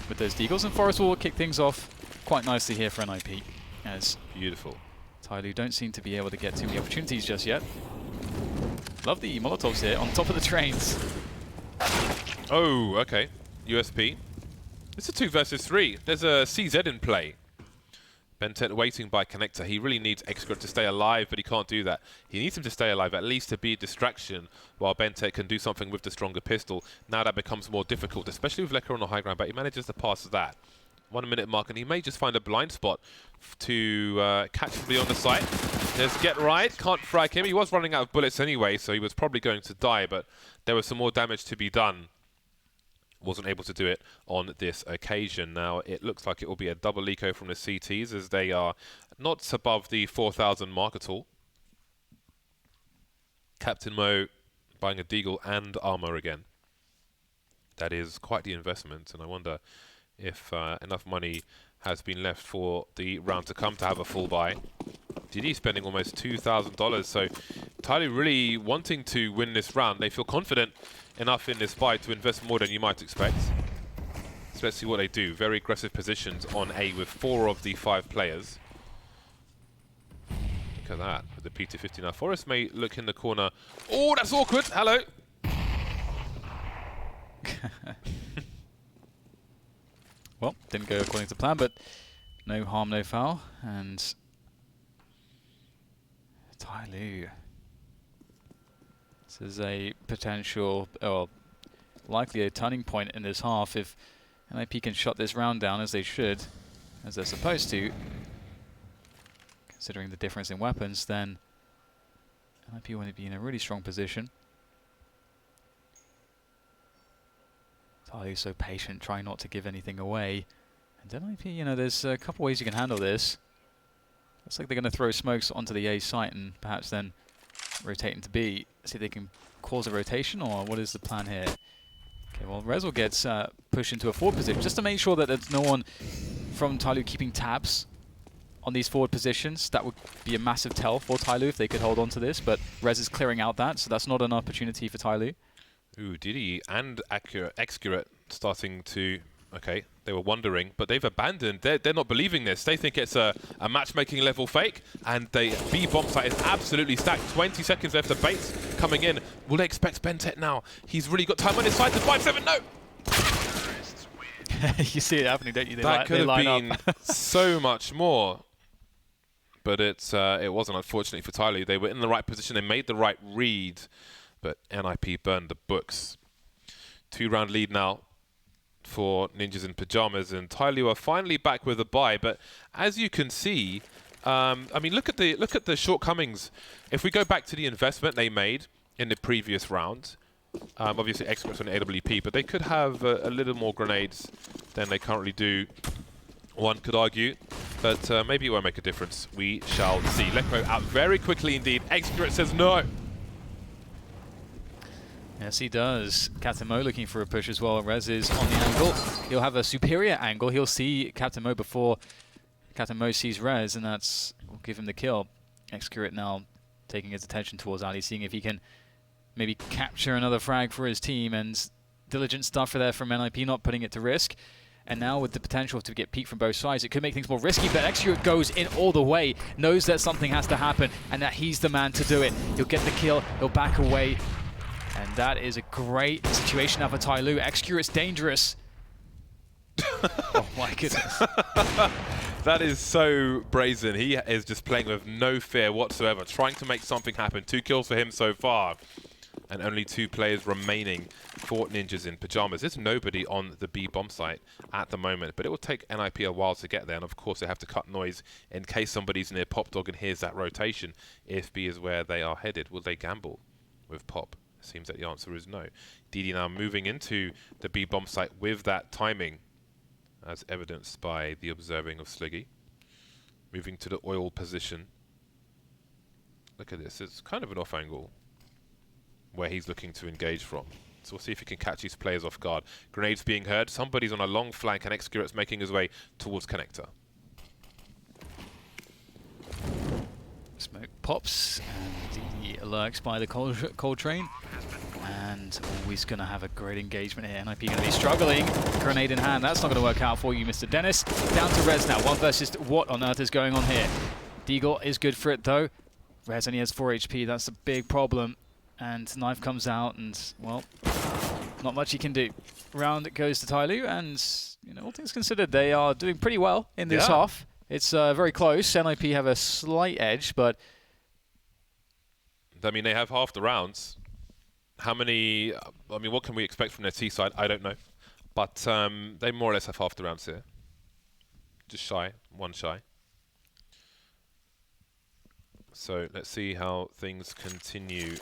with those deagles, and Forest will kick things off quite nicely here for NIP. As beautiful. Tyloo don't seem to be able to get too many opportunities just yet. Love the Molotovs here on top of the trains. Oh, okay. USP. It's a 2 versus 3. There's a CZ in play. Bentet waiting by connector. He really needs Excret to stay alive, but he can't do that. He needs him to stay alive, at least to be a distraction, while Bentet can do something with the stronger pistol. Now that becomes more difficult, especially with Lecker on the high ground, but he manages to pass that. 1 minute mark, and he may just find a blind spot to catch somebody on the site. There's Get Right, can't frag him. He was running out of bullets anyway, so he was probably going to die, but there was some more damage to be done. Wasn't able to do it on this occasion. Now, it looks like it will be a double eco from the CTs, as they are not above the 4,000 mark at all. Captain Mo buying a deagle and armor again. That is quite the investment, and I wonder if enough money has been left for the round to come to have a full buy. DD spending almost $2,000, so Tyloo really wanting to win this round. They feel confident enough in this buy to invest more than you might expect. So let's see what they do. Very aggressive positions on A with 4 of the 5 players. Look at that with the P250. Now Forrest may look in the corner. Oh, that's awkward. Hello. Well, didn't go according to plan, but no harm, no foul. And Tyloo. This is a potential, or likely a turning point in this half if NIP can shut this round down as they should, as they're supposed to. Considering the difference in weapons, then NIP want to be in a really strong position. Tyloo so patient, trying not to give anything away. And NIP, you know, there's a couple ways you can handle this. Looks like they're going to throw smokes onto the A site and perhaps then rotate into B. See if they can cause a rotation, or what is the plan here? Okay, well, Rezel gets pushed into a forward position just to make sure that there's no one from Tyloo keeping tabs on these forward positions. That would be a massive tell for Tyloo if they could hold on to this, but Rez is clearing out that, so that's not an opportunity for Tyloo. Ooh, Didi and Excurate starting to... Okay, they were wondering, but they've abandoned. They're not believing this. They think it's a matchmaking level fake, and the B bomb site is absolutely stacked. 20 seconds left. The bait's coming in. Will they expect Bentet now? He's really got time on his side. The 5-7, no! You see it happening, don't you? That could have been so much more. But it wasn't, unfortunately, for Tyloo. They were in the right position. They made the right read, but NIP burned the books. 2-round lead now for Ninjas in Pajamas, and Tyloo are finally back with a buy. But as you can see, I mean, look at the shortcomings. If we go back to the investment they made in the previous round, obviously experts on AWP, but they could have a little more grenades than they currently do. One could argue, but maybe it won't make a difference. We shall see. Lecro out very quickly indeed. Excurate says no. Yes, he does. Captain Mo looking for a push as well. Rez is on the angle. He'll have a superior angle. He'll see Captain Mo before Captain Mo sees Rez, and that's will give him the kill. Excurate now taking his attention towards Ali, seeing if he can maybe capture another frag for his team, and diligent stuff there from NIP, not putting it to risk. And now with the potential to get peek from both sides, it could make things more risky, but Excurate goes in all the way, knows that something has to happen, and that he's the man to do it. He'll get the kill, he'll back away. And that is a great situation now for Tyloo. Excurate's dangerous. Oh my goodness. That is so brazen. He is just playing with no fear whatsoever, trying to make something happen. 2 kills for him so far, and only 2 players remaining for Ninjas in Pyjamas. There's nobody on the B bomb site at the moment, but it will take NIP a while to get there, and of course they have to cut noise in case somebody's near Pop Dog and hears that rotation. If B is where they are headed, will they gamble with Pop? Seems that the answer is no. DD now moving into the B bomb site with that timing, as evidenced by the observing of Sliggy. Moving to the oil position. Look at this, it's kind of an off angle where he's looking to engage from. So we'll see if he can catch these players off guard. Grenades being heard, somebody's on a long flank and Excurate's making his way towards Connector. Smoke pops and the lurks by the cold train. And always going to have a great engagement here. NIP going to be struggling. Grenade in hand. That's not going to work out for you, Mr. Dennis. Down to Rez now. 1 versus what on earth is going on here? Deagle is good for it, though. Rez only has 4 HP. That's a big problem. And Knife comes out, and, well, not much he can do. Round it goes to Tyloo, and, you know, all things considered, they are doing pretty well in this half. It's very close. NIP have a slight edge, but... I mean, they have half the rounds. How many, I mean, what can we expect from their T side? I don't know. But they more or less have half the rounds here. Just shy, 1 shy. So let's see how things continue.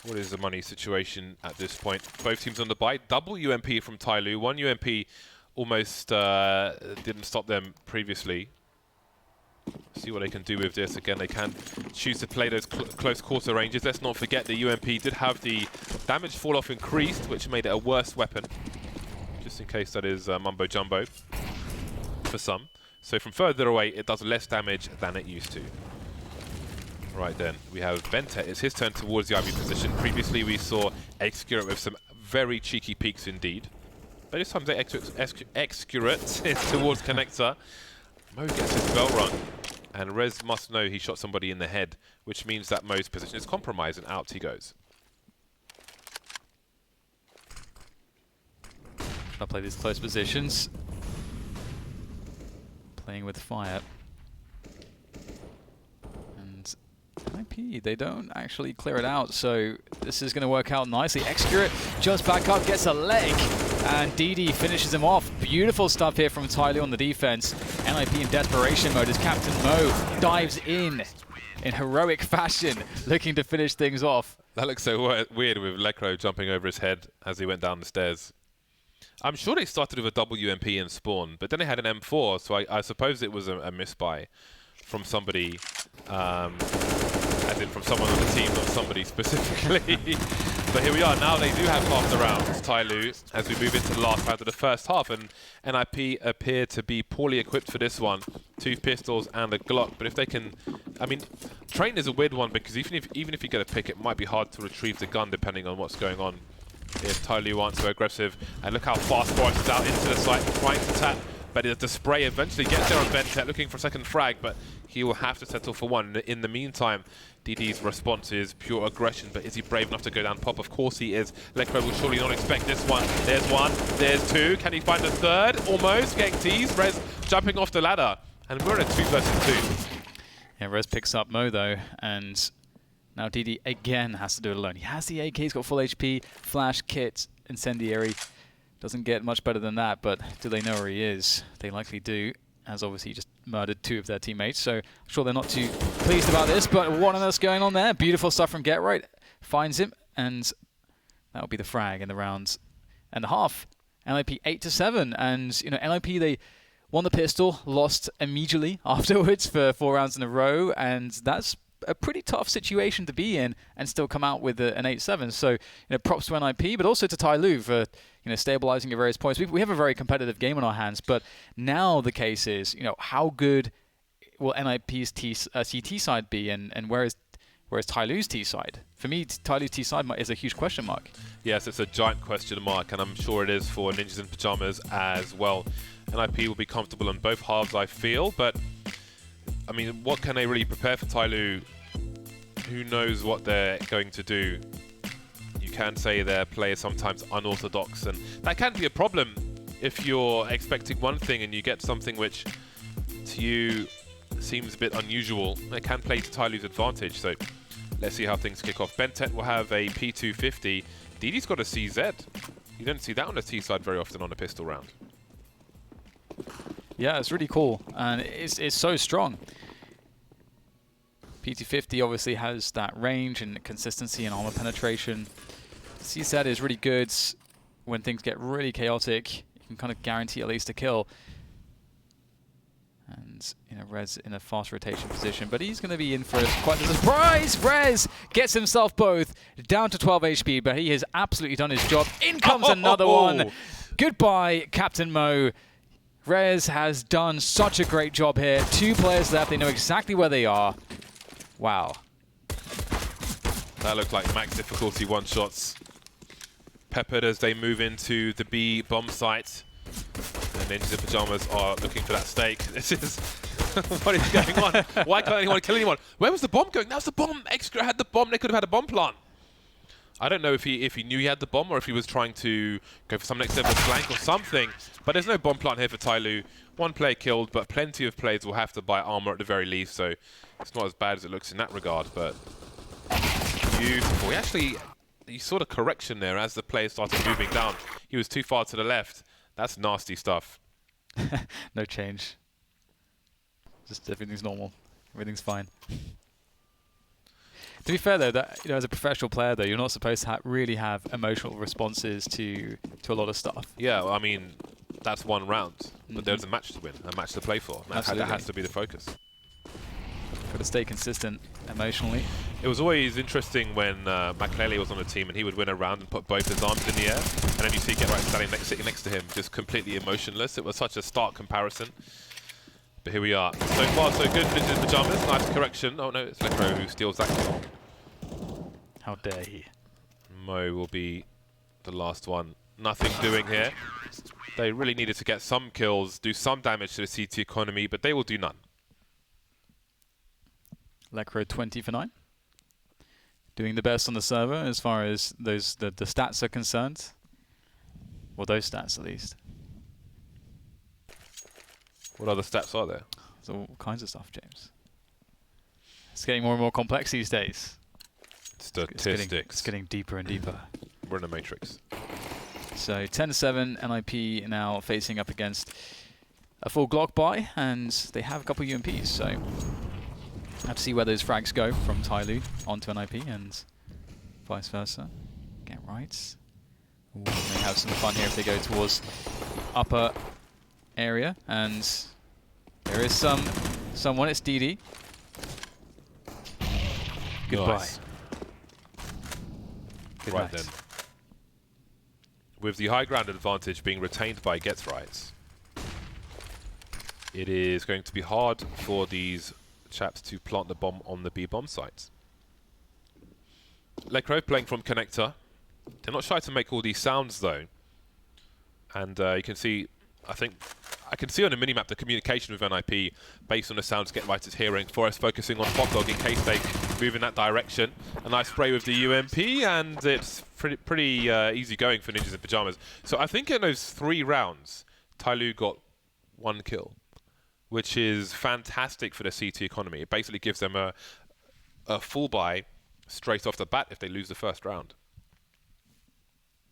What is the money situation at this point? Both teams on the bite. Double UMP from Tyloo. 1 UMP almost didn't stop them previously. See what they can do with this. Again, they can choose to play those close quarter ranges. Let's not forget the UMP did have the damage fall off increased, which made it a worse weapon. Just in case that is mumbo jumbo for some. So from further away, it does less damage than it used to. Right then, we have Bentet. It's his turn towards the IB position. Previously, we saw Excurate with some very cheeky peeks indeed. But this time, Excurate is towards Connector. Mo gets his bell rung, and Rez must know he shot somebody in the head, which means that Mo's position is compromised, and out he goes. I'll play these close positions. Playing with fire. And NIP, they don't actually clear it out, so this is going to work out nicely. Excurate jumps back up, gets a leg, and DD finishes him off. Beautiful stuff here from Tyloo on the defense. NIP in desperation mode as Captain Mo dives in heroic fashion, looking to finish things off. That looks so weird with Lecro jumping over his head as he went down the stairs. I'm sure they started with a double UMP in spawn, but then they had an M4, so I suppose it was a misbuy from somebody, as in from someone on the team, not somebody specifically. But here we are, now they do have half the rounds, Tyloo, as we move into the last round of the first half, and NIP appear to be poorly equipped for this one. 2 pistols and a Glock, but if they can, I mean, Train is a weird one because even if you get a pick, it might be hard to retrieve the gun depending on what's going on. If Tyloo aren't so aggressive, and look how fast Boris is out into the site, trying to tap, but the spray eventually gets there on Bentet, looking for a second frag, but he will have to settle for 1. In the meantime, DD's response is pure aggression, but is he brave enough to go down Pop? Of course he is. Lecro will surely not expect this one. There's 1, there's 2. Can he find a 3rd? Almost getting teased. Rez jumping off the ladder, and we're in a 2 versus 2. Yeah, Rez picks up Mo though, and now DD again has to do it alone. He has the AK, he's got full HP, flash, kit, incendiary. Doesn't get much better than that, but do they know where he is? They likely do, as obviously he just murdered 2 of their teammates, so I'm sure they're not too pleased about this, but what on earth's going on there? Beautiful stuff from Get Right. Finds him, and that'll be the frag in the round and a half. NIP 8-7, and you know, NIP, they won the pistol, lost immediately afterwards for 4 rounds in a row, and that's a pretty tough situation to be in and still come out with an 8-7. So, you know, props to NIP, but also to Tyloo for, you know, stabilizing at various points. We have a very competitive game on our hands, but now the case is, you know, how good will NIP's CT side be, and where is Tyloo's T side? For me, Tyloo's T side is a huge question mark. Yes, it's a giant question mark, and I'm sure it is for Ninjas in Pyjamas as well. NIP will be comfortable on both halves, I feel, but I mean, what can they really prepare for Tyloo? Who knows what they're going to do? You can say their play is sometimes unorthodox, and that can be a problem if you're expecting one thing and you get something which to you seems a bit unusual, it can play to Tyloo's advantage. So let's see how things kick off. Bentet will have a P250. DD's got a CZ. You don't see that on the T side very often on a pistol round. Yeah, it's really cool, and it's so strong. P250 obviously has that range and consistency and armor penetration. CZ is really good when things get really chaotic. You can kind of guarantee at least a kill. And Rez in a fast rotation position, but he's going to be in for quite a surprise. Rez gets himself both down to 12 HP, but he has absolutely done his job. In comes another one. Goodbye, Captain Mo. Rez has done such a great job here. 2 players left. They know exactly where they are. Wow. That looked like max difficulty one-shots. Peppered as they move into the B bomb site. And Ninjas in Pyjamas are looking for that stake. This is... what is going on? Why can't anyone kill anyone? Where was the bomb going? That was the bomb. Extra had the bomb. They could have had a bomb plant. I don't know if he knew he had the bomb or if he was trying to go for some next level flank or something. But there's no bomb plant here for Tyloo. 1 player killed, but plenty of players will have to buy armor at the very least. So it's not as bad as it looks in that regard. But beautiful. He actually... You saw the correction there as the player started moving down. He was too far to the left. That's nasty stuff. No change. Just everything's normal. Everything's fine. To be fair though, that as a professional player though, you're not supposed to really have emotional responses to a lot of stuff. Yeah, well, I mean, that's 1 round, but there's a match to win, a match to play for. That has to be the focus. Got to stay consistent emotionally. It was always interesting when McCleley was on the team and he would win a round and put both his arms in the air, and then you see Get Right sitting next to him, just completely emotionless. It was such a stark comparison. But here we are. So far, so good. Ninjas in Pyjamas. Nice correction. Oh no, it's Lecro who steals that kill. How dare he? Mo will be the last one. Nothing doing here. They really needed to get some kills, do some damage to the CT economy, but they will do none. Lecro 20 for 9. Doing the best on the server as far as the stats are concerned. Well, those stats at least. What other stats are there? There's all kinds of stuff, James. It's getting more and more complex these days. Statistics. It's getting deeper and deeper. We're in a matrix. So 10-7, NIP now facing up against a full Glock buy, and they have a couple UMPs, so have to see where those frags go from Tyloo onto NIP and vice versa. Get right. Ooh, they have some fun here if they go towards upper area, and there is someone. It's DD. Goodbye. Nice. Good Right night. then. With the high ground advantage being retained by Gets Right, it is going to be hard for these chaps to plant the bomb on the B bomb site. Lecro playing from connector. They're not shy to make all these sounds though. And you can see, I can see on the minimap the communication with NIP based on the sounds Get Right is hearing. Forest focusing on Popdog in case they move in that direction. A nice spray with the UMP, and it's pretty easy going for Ninjas in Pyjamas. So I think in those 3 rounds, Tyloo got 1 kill, which is fantastic for the CT economy. It basically gives them a full buy straight off the bat if they lose the first round.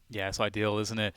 Yeah, it's ideal, isn't it?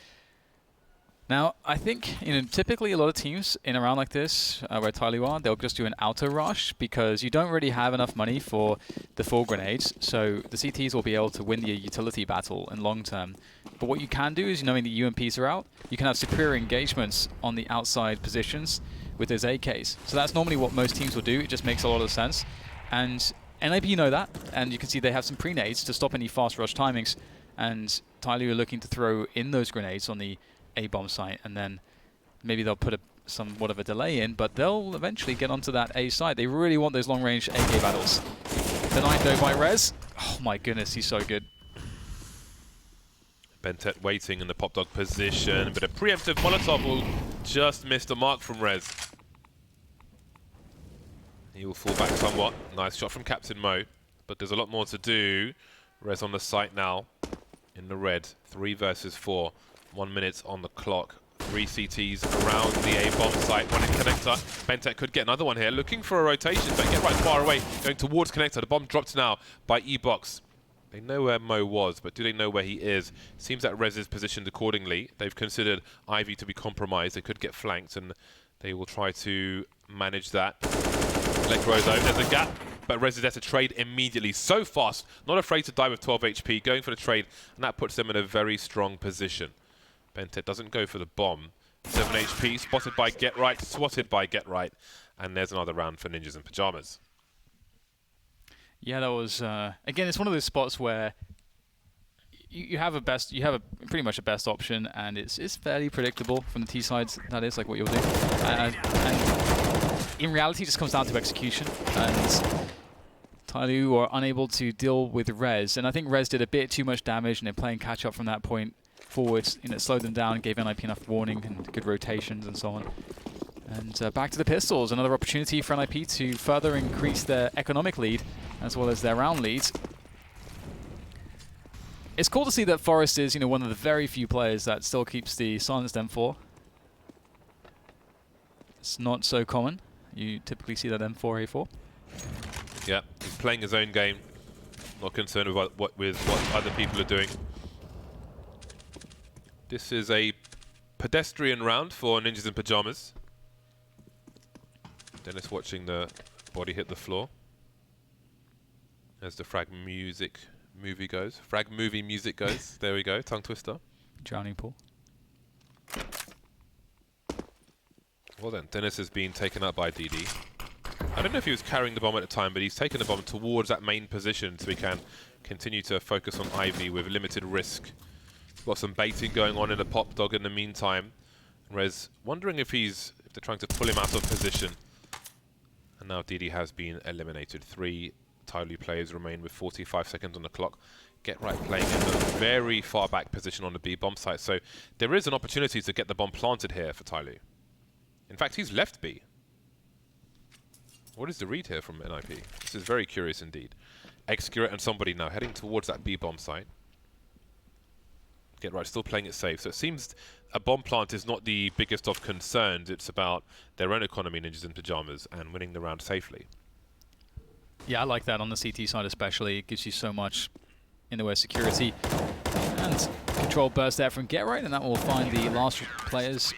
Now, I think typically a lot of teams in a round like this, where Tyloo are, they'll just do an outer rush because you don't really have enough money for the full grenades. So the CTs will be able to win the utility battle in long term. But what you can do is, knowing the UMPs are out, you can have superior engagements on the outside positions with those AKs. So that's normally what most teams will do. It just makes a lot of sense. And NIP know that, and you can see they have some pre-nades to stop any fast rush timings. And Tyloo are looking to throw in those grenades on the A-bomb site, and then maybe they'll put somewhat of a delay in, but they'll eventually get onto that A site. They really want those long-range AK battles. Denied though by Rez. Oh my goodness, he's so good. Bentet waiting in the Popdog position, but a preemptive Molotov will just miss the mark from Rez. He will fall back somewhat. Nice shot from Captain Mo, but there's a lot more to do. Rez on the site now in the red. 3 versus 4. 1 minute on the clock. 3 CTs around the A bomb site. One in connector. Bentec could get another one here. Looking for a rotation, but get right far away. Going towards connector. The bomb dropped now by E-Box. They know where Mo was, but do they know where he is? Seems that Rez is positioned accordingly. They've considered Ivy to be compromised. They could get flanked, and they will try to manage that. Electro though, there's a gap, but Rez is there to trade immediately. So fast, not afraid to die with 12 HP, going for the trade, and that puts them in a very strong position. Bentec doesn't go for the bomb. 7 HP, spotted by Get Right, swatted by Get Right, and there's another round for Ninjas in Pyjamas. Yeah, that was again. It's one of those spots where you have pretty much a best option, and it's fairly predictable from the T sides. That is like what you'll do, and in reality, it just comes down to execution. And Tyloo are unable to deal with Rez, and I think Rez did a bit too much damage, and they're playing catch up from that point forwards. It slowed them down, gave NIP enough warning and good rotations and so on. And back to the pistols, another opportunity for NIP to further increase their economic lead as well as their round leads. It's cool to see that Forest is, one of the very few players that still keeps the silenced M4. It's not so common. You typically see that M4A4. Yeah, he's playing his own game, not concerned with what other people are doing. This is a pedestrian round for Ninjas in Pyjamas. Dennis watching the body hit the floor. As the frag movie goes. Frag movie music goes. There we go, tongue twister. Drowning pool. Well then, Dennis has been taken out by DD. I don't know if he was carrying the bomb at the time, but he's taken the bomb towards that main position so he can continue to focus on Ivy with limited risk. Got some baiting going on in the pop dog in the meantime. Rez wondering if they're trying to pull him out of position. And now DD has been eliminated. 3 Tyloo players remain with 45 seconds on the clock. Get Right playing in a very far back position on the B bomb site. So there is an opportunity to get the bomb planted here for Tyloo. In fact, he's left B. What is the read here from NIP? This is very curious indeed. Excurate and somebody now heading towards that B bomb site. Get Right still playing it safe. So it seems a bomb plant is not the biggest of concerns. It's about their own economy, Ninjas in Pyjamas, and winning the round safely. Yeah, I like that on the CT side especially. It gives you so much in the way of security. And control burst there from Get Right, and that will find the last players.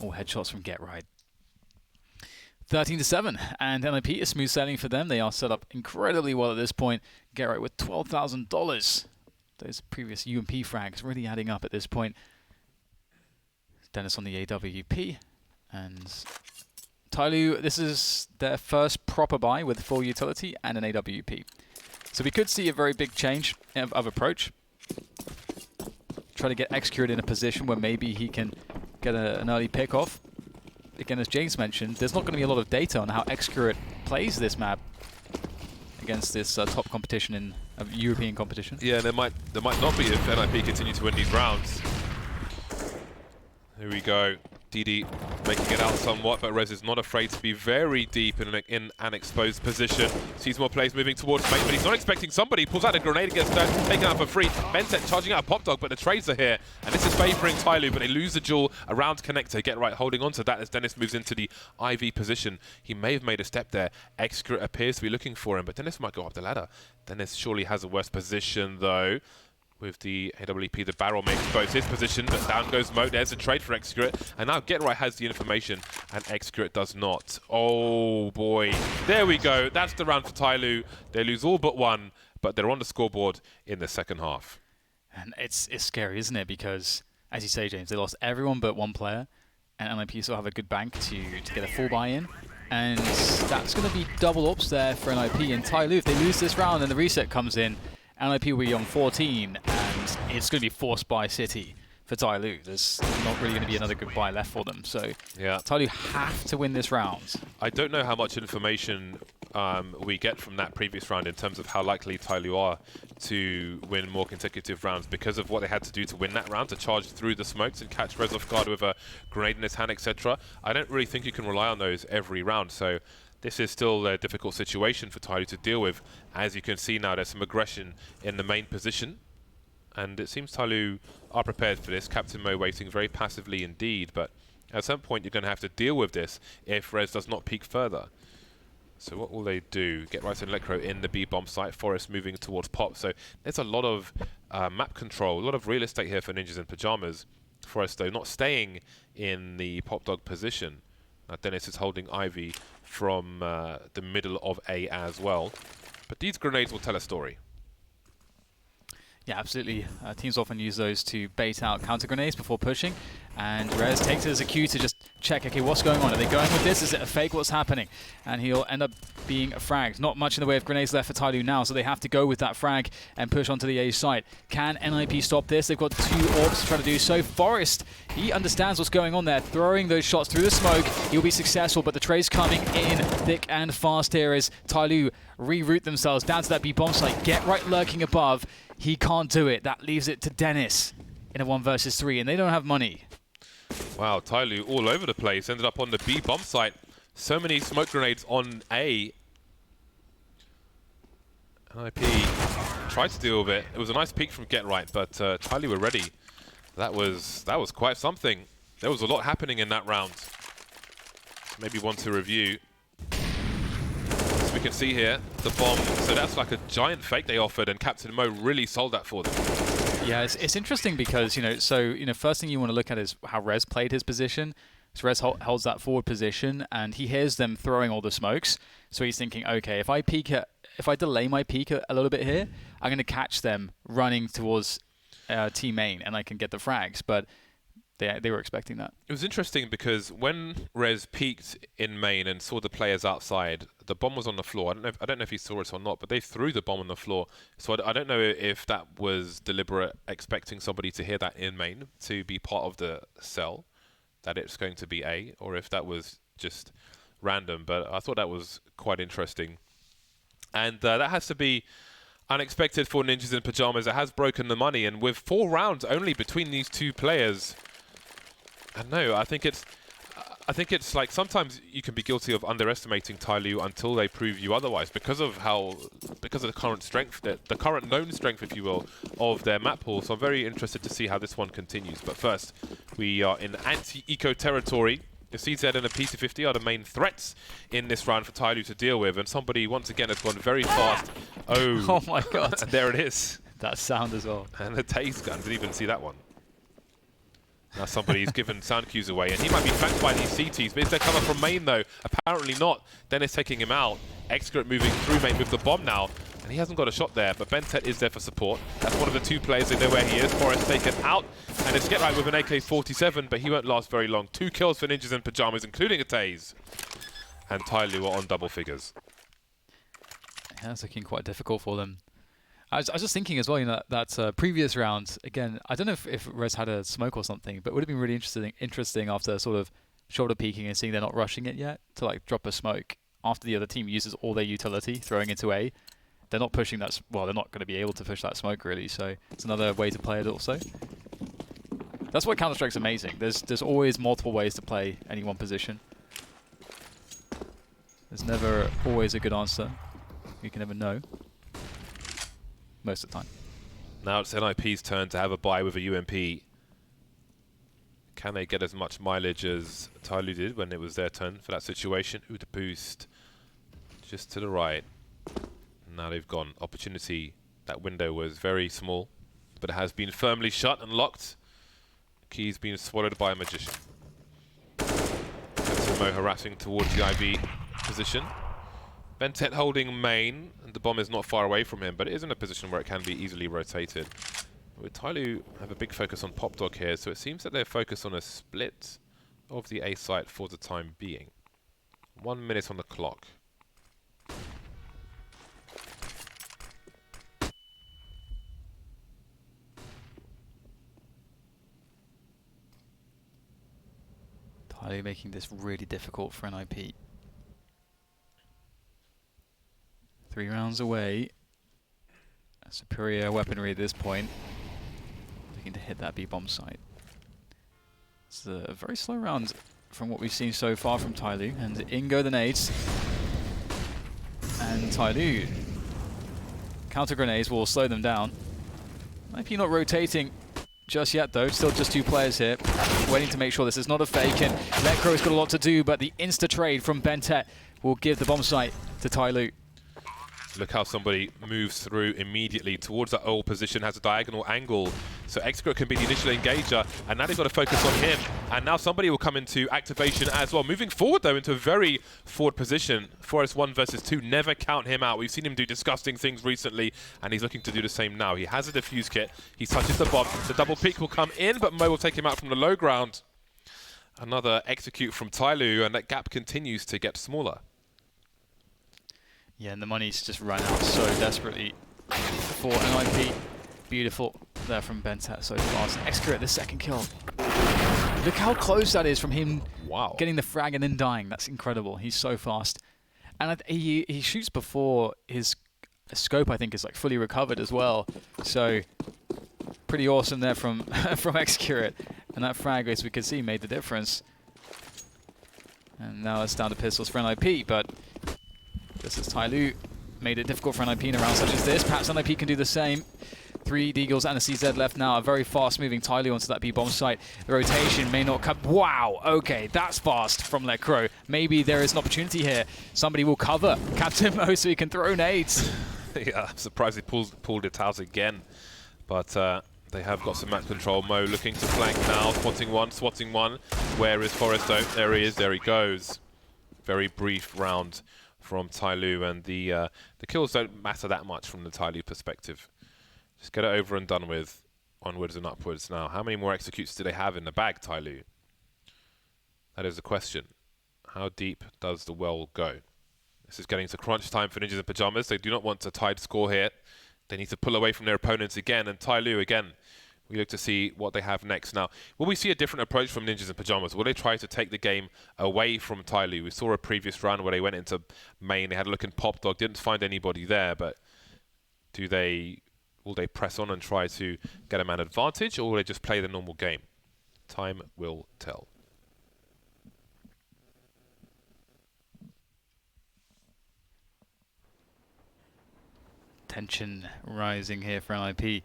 All headshots from Get Right. 13-7, and NIP is smooth sailing for them. They are set up incredibly well at this point. Get Right with $12,000. Those previous UMP frags really adding up at this point. Dennis on the AWP, and Tyloo, this is their first proper buy with full utility and an AWP. So we could see a very big change of approach. Try to get Excurate in a position where maybe he can get an early pick off. Again, as James mentioned, there's not going to be a lot of data on how Excurate plays this map against this top competition in European competition. Yeah, there might not be if NIP continue to win these rounds. Here we go. DD making it out somewhat, but Rez is not afraid to be very deep in an exposed position. Sees more players moving towards mate, but he's not expecting somebody. Pulls out a grenade, gets taken out for free. Bentec charging out a pop dog, but the trades are here. And this is favouring Tyloo, but they lose the duel around connector. Get Right holding on to that as Dennis moves into the IV position. He may have made a step there. Excurate appears to be looking for him, but Dennis might go up the ladder. Dennis surely has a worse position, though. With the AWP, the barrel may expose his position, but down goes Mo. There's a trade for Excurate, and now Get Right has the information, and Excurate does not. Oh boy, there we go. That's the round for Tyloo. They lose all but one, but they're on the scoreboard in the second half. And it's scary, isn't it? Because, as you say, James, they lost everyone but one player, and NIP still have a good bank to get a full buy-in. And that's going to be double ups there for NIP and Tyloo. If they lose this round and the reset comes in, NIP will be on 14, and it's going to be forced by City for Tyloo. There's not really going to be another good buy left for them. So yeah, Tyloo have to win this round. I don't know how much information we get from that previous round in terms of how likely Tyloo are to win more consecutive rounds because of what they had to do to win that round, to charge through the smokes and catch Rez off guard with a grenade in his hand, etc. I don't really think you can rely on those every round. So this is still a difficult situation for Tyloo to deal with. As you can see now, there's some aggression in the main position. And it seems Tyloo are prepared for this. Captain Mo waiting very passively indeed, but at some point you're going to have to deal with this if Rez does not peek further. So what will they do? Get right and Electro in the B bomb site. Forest moving towards Pop. So there's a lot of map control, a lot of real estate here for Ninjas in Pyjamas. Forest though not staying in the Pop Dog position. Dennis is holding Ivy from the middle of A as well. But these grenades will tell a story. Yeah, absolutely. Teams often use those to bait out counter grenades before pushing, and Rez takes it as a cue to just check, okay, what's going on? Are they going with this? Is it a fake? What's happening? And he'll end up being fragged. Not much in the way of grenades left for Tyloo now, so they have to go with that frag and push onto the A site. Can NIP stop this? They've got 2 orbs to try to do so. Forest, he understands what's going on there, throwing those shots through the smoke. He'll be successful, but the trade's coming in thick and fast here as Tyloo reroute themselves down to that B bomb site. Get right lurking above. He can't do it. That leaves it to Dennis in a 1 versus 3, and they don't have money. Wow, Tyloo all over the place. Ended up on the B bomb site. So many smoke grenades on A. NIP tried to deal with it. It was a nice peek from Get Right, but Tyloo were ready. That was quite something. There was a lot happening in that round. Maybe one to review. As we can see here, the bomb. So that's like a giant fake they offered, and Captain Mo really sold that for them. Yeah, it's interesting because, first thing you want to look at is how Rez played his position. So Rez holds that forward position, and he hears them throwing all the smokes. So he's thinking, okay, if I delay my peek a little bit here, I'm going to catch them running towards T main, and I can get the frags. But they were expecting that. It was interesting because when Rez peeked in main and saw the players outside, the bomb was on the floor. I don't know if he saw it or not, but they threw the bomb on the floor. So I don't know if that was deliberate, expecting somebody to hear that in main to be part of the cell, that it's going to be A, or if that was just random. But I thought that was quite interesting. And that has to be unexpected for Ninjas in Pyjamas. It has broken the money, and with 4 rounds only between these 2 players, I don't know, I think it's like sometimes you can be guilty of underestimating Tyloo until they prove you otherwise because of the current strength, the current known strength, if you will, of their map pool. So I'm very interested to see how this one continues. But first, we are in anti-eco territory. The CZ and a P250 are the main threats in this round for Tyloo to deal with, and somebody once again has gone very fast. Oh my god. And there it is. That sound as well. And the Tase gun, didn't even see that one. Now somebody's given sound cues away, and he might be flanked by these CTs, but is there cover from main though? Apparently not. Dennis taking him out. Excret moving through main with the bomb now, and he hasn't got a shot there, but Bentet is there for support. That's one of the 2 players, they know where he is. Forest taken out, and it's Get Right with an AK-47, but he won't last very long. 2 kills for Ninjas in Pyjamas, including a Tase. And Tyloo are on double figures. Yeah, it's looking quite difficult for them. I was just thinking as well, that previous round, again, I don't know if Rez had a smoke or something, but it would have been really interesting after sort of shoulder peeking and seeing they're not rushing it yet to like drop a smoke after the other team uses all their utility throwing into A. They're not pushing that, well, they're not going to be able to push that smoke really, so it's another way to play it also. That's why Counter-Strike's amazing. There's always multiple ways to play any one position. There's never always a good answer. You can never know. Most of the time. Now it's NIP's turn to have a buy with a UMP. Can they get as much mileage as Tyloo did when it was their turn for that situation? Ooh, the boost just to the right. Now they've gone. Opportunity. That window was very small, but it has been firmly shut and locked. Key's been swallowed by a Magician. That's Mo harassing towards the IB position. Bentet holding main, and the bomb is not far away from him, but it is in a position where it can be easily rotated. With Tyloo have a big focus on Pop Dog here, so it seems that they're focused on a split of the A site for the time being. 1 minute on the clock. Tyloo making this really difficult for NIP. 3 rounds away. Superior weaponry at this point. Looking to hit that B-bomb site. It's a very slow round from what we've seen so far from Tyloo. And in go the nades. And Tyloo. Counter grenades will slow them down. NIP not rotating just yet, though. Still just 2 players here, waiting to make sure this is not a fake. And Lecro's got a lot to do, but the insta-trade from Bentet will give the bomb site to Tyloo. Look how somebody moves through immediately towards that old position, has a diagonal angle. So Excret can be the initial engager, and now they've got to focus on him. And now somebody will come into activation as well. Moving forward, though, into a very forward position. Forest 1 versus 2, never count him out. We've seen him do disgusting things recently, and he's looking to do the same now. He has a defuse kit. He touches the bomb. The double peek will come in, but Mo will take him out from the low ground. Another execute from Tyloo, and that gap continues to get smaller. Yeah, and the money's just run out so desperately for NIP. Beautiful there from Bentet so fast. Excret the second kill. Look how close that is from him getting the frag and then dying. That's incredible. He's so fast. And he shoots before his scope, I think, is like fully recovered as well. So pretty awesome there from Excret. And that frag, as we can see, made the difference. And now it's down to pistols for NIP, but this is Tyloo. Made it difficult for NIP in a round such as this. Perhaps NIP can do the same. 3 Deagles and a CZ left now. A very fast-moving Tyloo onto that B-bomb site. The rotation may not come. Wow, okay, that's fast from Lecro. Maybe there is an opportunity here. Somebody will cover Captain Mo so he can throw nades. Yeah, I'm surprised he pulled it out again. But they have got some match control. Mo looking to flank now. Swatting one. Where is Foresto? There he is. There he goes. Very brief round from Tyloo, and the kills don't matter that much from the Tyloo perspective. Just get it over and done with. Onwards and upwards now. How many more executes do they have in the bag, Tyloo? That is the question. How deep does the well go? This is getting to crunch time for Ninjas in Pyjamas. They do not want a tied score here. They need to pull away from their opponents again, and Tyloo again. We look to see what they have next. Now, will we see a different approach from Ninjas in Pyjamas? Will they try to take the game away from Tyloo? We saw a previous round where they went into main. They had a look in Pop Dog, didn't find anybody there, but will they press on and try to get a man advantage, or will they just play the normal game? Time will tell. Tension rising here for NIP.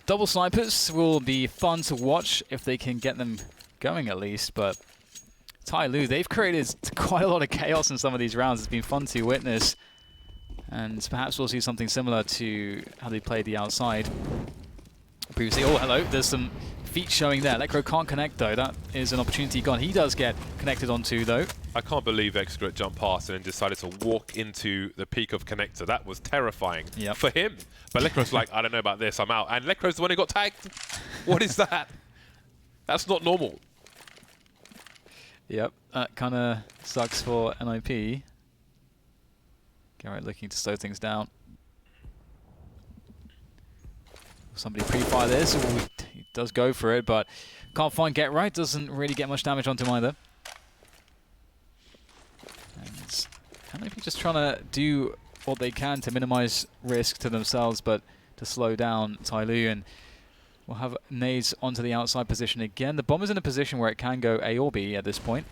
Double snipers will be fun to watch if they can get them going at least, but Tyloo, they've created quite a lot of chaos in some of these rounds. It's been fun to witness, and perhaps we'll see something similar to how they played the outside previously. Oh, hello, there's some feet showing there. Lecro can't connect though. That is an opportunity gone. He does get connected onto though. I can't believe Excret jumped past and then decided to walk into the peak of connector. That was terrifying for him. But Lecro's like, I don't know about this, I'm out. And Lecro's the one who got tagged. What is that? That's not normal. Yep, that kind of sucks for NIP. Garrett looking to slow things down. Somebody pre-fire this. Ooh, he does go for it, but can't find Get Right. Doesn't really get much damage onto him either. And NIP just trying to do what they can to minimize risk to themselves, but to slow down Tyloo. And we'll have nades onto the outside position again. The bomb is in a position where it can go A or B at this point.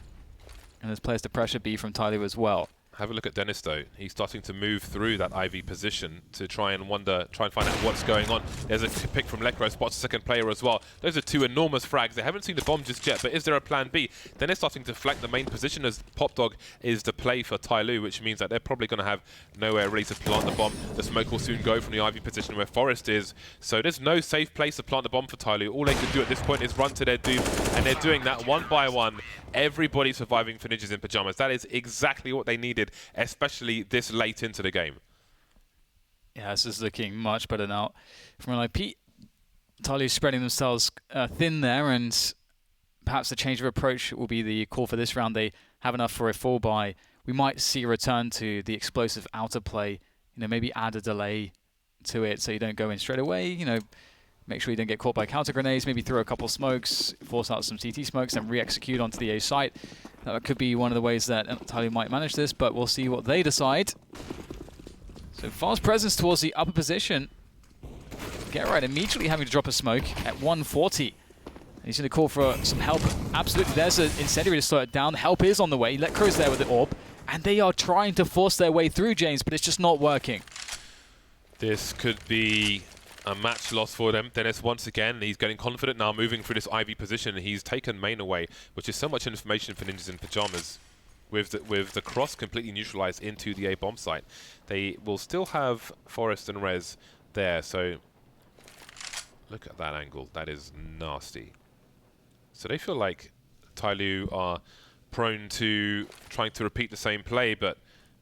And there's players to pressure B from Tyloo as well. Have a look at Dennis though. He's starting to move through that IV position to try and find out what's going on. There's a pick from Lecro, spots a second player as well. Those are 2 enormous frags. They haven't seen the bomb just yet, but is there a plan B? Then they're starting to flank the main position as Pop Dog is the play for Tyloo, which means that they're probably going to have nowhere really to plant the bomb. The smoke will soon go from the IV position where Forest is. So there's no safe place to plant the bomb for Tyloo. All they can do at this point is run to their doom, and they're doing that one by one. Everybody surviving for Ninjas in Pyjamas. That is exactly what they needed, especially this late into the game. Yeah, this is looking much better now from NIP. Tyloo spreading themselves thin there, and perhaps the change of approach will be the call for this round. They have enough for a 4-buy. We might see a return to the explosive outer play. You know, maybe add a delay to it so you don't go in straight away. You know, make sure you don't get caught by counter grenades. Maybe throw a couple smokes, force out some CT smokes, and re-execute onto the A site. That could be one of the ways that Tyloo might manage this, but we'll see what they decide. So fast presence towards the upper position. Get Right immediately having to drop a smoke at 140. He's going to call for some help. Absolutely, there's an incendiary to slow it down. Help is on the way. Lecro's there with the orb. And they are trying to force their way through, James, but it's just not working. This could be A match loss for them. Dennis once again, he's getting confident now, moving through this Ivy position. He's taken main away, which is so much information for Ninjas in Pyjamas. With the cross completely neutralized into the A bomb site, they will still have Forest and Rez there. So look at that angle. That is nasty. So they feel like Tyloo are prone to trying to repeat the same play, but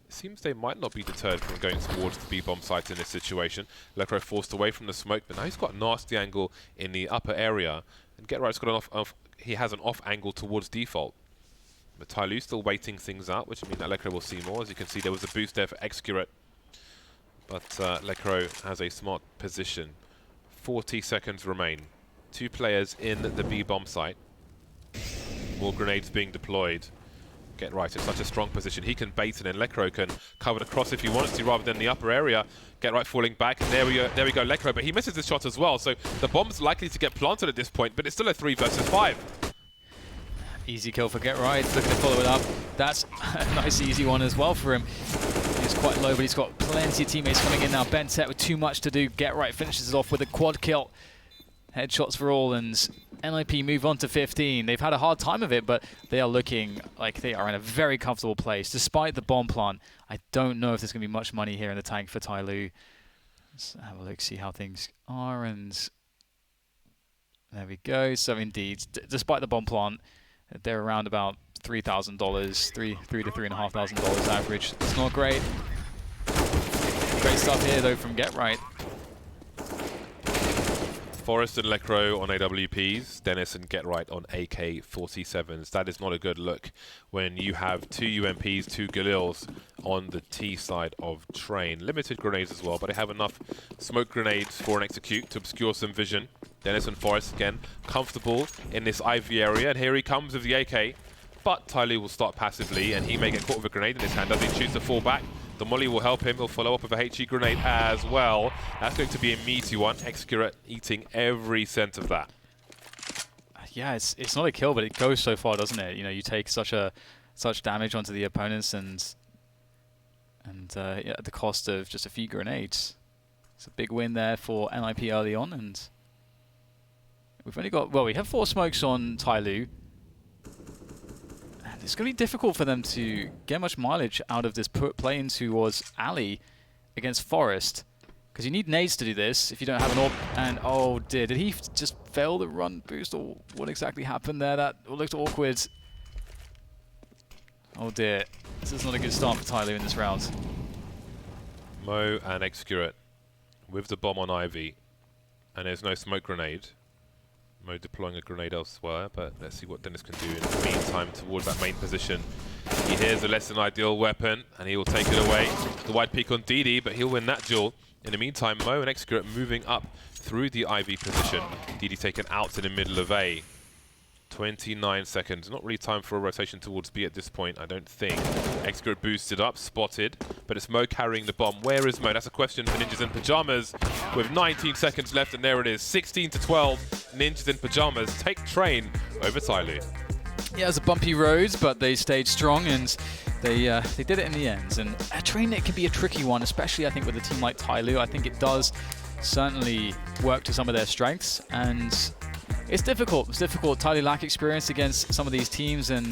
it seems they might not be deterred from going towards the B-bomb site in this situation. Lecro forced away from the smoke, but now he's got a nasty angle in the upper area. And GetRight's got an he has an off angle towards default. But Tyloo's still waiting things out, which means that Lecro will see more. As you can see, there was a boost there for Excurate. But Lecro has a smart position. 40 seconds remain. 2 players in the B-bomb site. More grenades being deployed. GetRight in such a strong position. He can bait it, and Lecro can cover the cross if he wants to, rather than the upper area. GetRight falling back, and there we go, Lecro. But he misses the shot as well, so the bomb's likely to get planted at this point, but it's still a 3 versus 5. Easy kill for GetRight, looking to follow it up. That's a nice easy one as well for him. He's quite low, but he's got plenty of teammates coming in now. Benset with too much to do. GetRight finishes it off with a quad kill. Headshots for all, and NIP move on to 15. They've had a hard time of it, but they are looking like they are in a very comfortable place. Despite the bomb plant, I don't know if there's going to be much money here in the tank for Tyloo. Let's have a look, see how things are, and there we go. So indeed, despite the bomb plant, they're around about $3,000, $3,000 to $3,500 average. It's not great. Great stuff here though from GetRight. Forest and Lecro on AWPs, Dennis and GetRight on AK-47s. That is not a good look when you have 2 UMPs, 2 Galils on the T side of Train. Limited grenades as well, but they have enough smoke grenades for an execute to obscure some vision. Dennis and Forest again comfortable in this Ivy area, and here he comes with the AK. But Tyloo will start passively, and he may get caught with a grenade in his hand. Does he choose to fall back? The molly will help him. He'll follow up with a HE grenade as well. That's going to be a meaty one. Excurate eating every cent of that. Yeah, it's not a kill, but it goes so far, doesn't it? You know, you take such damage onto the opponents, and yeah, at the cost of just a few grenades. It's a big win there for NIP early on, and we've only got, well, we have 4 smokes on Tyloo. It's going to be difficult for them to get much mileage out of this play into was Ali against Forest, because you need nades to do this if you don't have an AWP. And oh dear, did he just fail the run boost, or what exactly happened there? That looked awkward. Oh dear, this is not a good start for Tyloo in this round. Mo and Excurate with the bomb on Ivy, and there's no smoke grenade. Mo deploying a grenade elsewhere, but let's see what Dennis can do in the meantime towards that main position. He hears a less than ideal weapon, and he will take it away. The wide peek on DD, but he'll win that duel. In the meantime, Mo and Excurate moving up through the Ivy position. DD taken out in the middle of A. 29 seconds. Not really time for a rotation towards B at this point, I don't think. Excurate boosted up, spotted, but it's Mo carrying the bomb. Where is Mo? That's a question for Ninjas in Pyjamas. With 19 seconds left, and there it is. 16 to 12. Ninjas in Pyjamas take Train over Tyloo. Yeah, it was a bumpy road, but they stayed strong, and they did it in the end. And a Train, it can be a tricky one, especially I think with a team like Tyloo. I think it does certainly work to some of their strengths, and it's difficult. It's difficult. Tyloo lack experience against some of these teams, and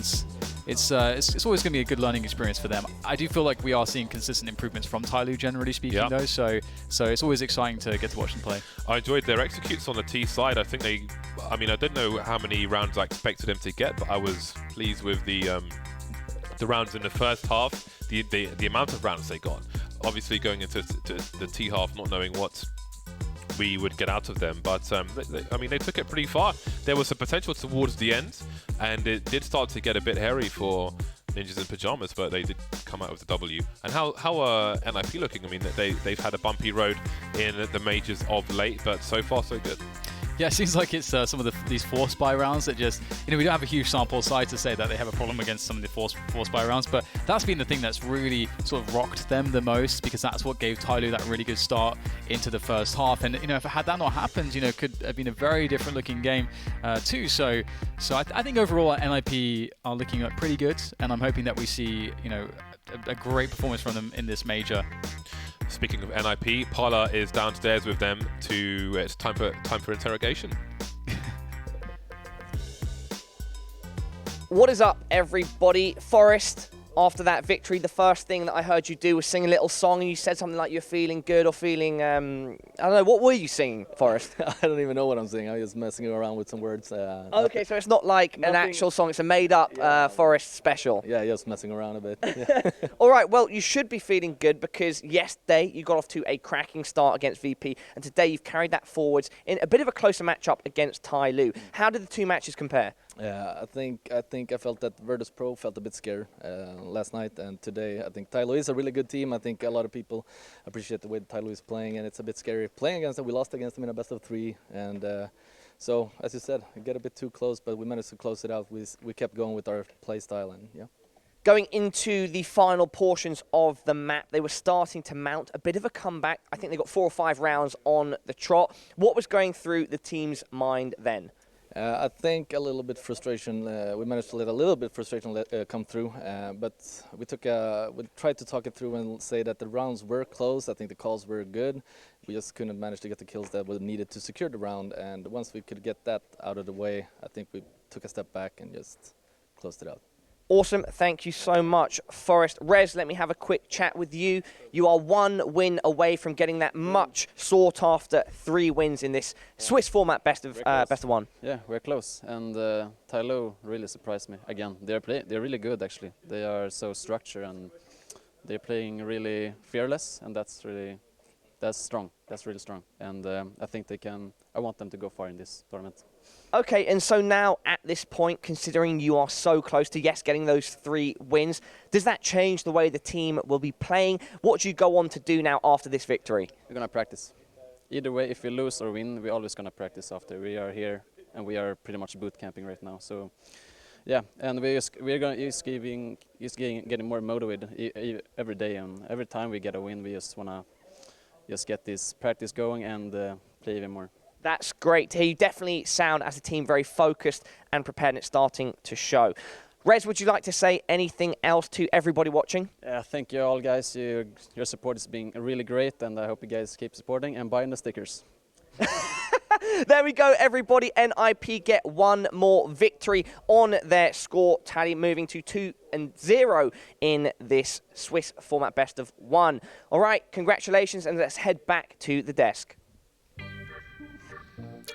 it's always going to be a good learning experience for them. I do feel like we are seeing consistent improvements from Tyloo, generally speaking, though. So it's always exciting to get to watch them play. I enjoyed their executes on the T side. I think I don't know how many rounds I expected them to get, but I was pleased with the rounds in the first half. The amount of rounds they got. Obviously, going into the T half, not knowing what we would get out of them, but they took it pretty far. There was some potential towards the end, and it did start to get a bit hairy for Ninjas in Pyjamas, but they did come out with the W. And how are NIP looking? I mean, they've had a bumpy road in the majors of late, but so far so good. Yeah, it seems like it's some of these force buy rounds that just, we don't have a huge sample size to say that they have a problem against some of the force buy rounds, but that's been the thing that's really sort of rocked them the most, because that's what gave Tyloo that really good start into the first half. And, if had that not happened, could have been a very different looking game too. So I think overall NIP are looking pretty good, and I'm hoping that we see, a great performance from them in this major. Speaking of NIP, Paula is downstairs with them to. It's time for interrogation. What is up, everybody? Forest, after that victory, the first thing that I heard you do was sing a little song, and you said something like you're feeling good or feeling, I don't know, what were you singing, Forest? I don't even know what I'm singing. I'm just messing around with some words. Okay, so it's not like an actual song, it's a made-up Forest special. Yeah, just messing around a bit. Yeah. All right, well, you should be feeling good because yesterday you got off to a cracking start against VP, and today you've carried that forwards in a bit of a closer matchup against Tyloo. How did the two matches compare? Yeah, I think I felt that Virtus Pro felt a bit scared last night, and today I think Tyloo is a really good team. I think a lot of people appreciate the way Tyloo is playing, and it's a bit scary playing against them. We lost against them in a best of 3, and so as you said, we get a bit too close, but we managed to close it out. We kept going with our play style, and yeah. Going into the final portions of the map, they were starting to mount a bit of a comeback. I think they got 4 or 5 rounds on the trot. What was going through the team's mind then? I think a little bit frustration. We managed to let a little bit frustration come through, but we tried to talk it through and say that the rounds were close. I think the calls were good. We just couldn't manage to get the kills that were needed to secure the round. And once we could get that out of the way, I think we took a step back and just closed it out. Awesome. Thank you so much, Forest. Rez, let me have a quick chat with you. You are 1 win away from getting that much sought-after 3 wins in this Swiss format best of 1. Yeah, we're close. And Tyloo really surprised me again. They're really good, actually. They are so structured and they're playing really fearless, and that's strong. That's really strong. And I think I want them to go far in this tournament. Okay, and so now at this point, considering you are so close to, getting those 3 wins, does that change the way the team will be playing? What do you go on to do now after this victory? We're going to practice. Either way, if we lose or win, we're always going to practice after. We are here, and we are pretty much boot camping right now. So, yeah, and we're going to getting more motivated every day, and every time we get a win, we just want to get this practice going and play even more. That's great to hear. You definitely sound, as a team, very focused and prepared, and it's starting to show. Rez, would you like to say anything else to everybody watching? Thank you all, guys. Your support has been really great, and I hope you guys keep supporting and buying the stickers. There we go, everybody. NIP get 1 more victory on their score tally, moving to 2-0 in this Swiss format best of 1. All right, congratulations, and let's head back to the desk.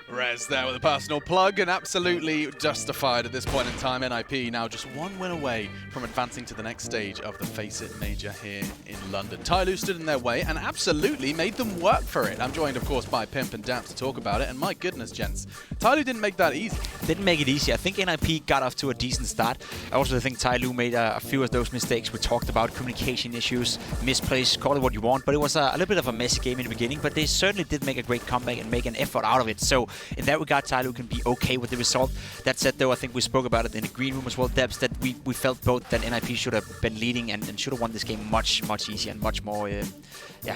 Rez there with a personal plug, and absolutely justified at this point in time. NIP now just 1 win away from advancing to the next stage of the FACEIT Major here in London. Tyloo stood in their way and absolutely made them work for it. I'm joined, of course, by Pimp and Daps to talk about it, and my goodness, gents, Tyloo didn't make that easy. Didn't make it easy. I think NIP got off to a decent start. I also think Tyloo made a few of those mistakes we talked about, communication issues, misplays, call it what you want, but it was a little bit of a messy game in the beginning, but they certainly did make a great comeback and make an effort out of it. So in that regard, Tyloo can be okay with the result. That said, though, I think we spoke about it in the green room as well, Debs, that we felt both that NIP should have been leading and should have won this game much easier and much more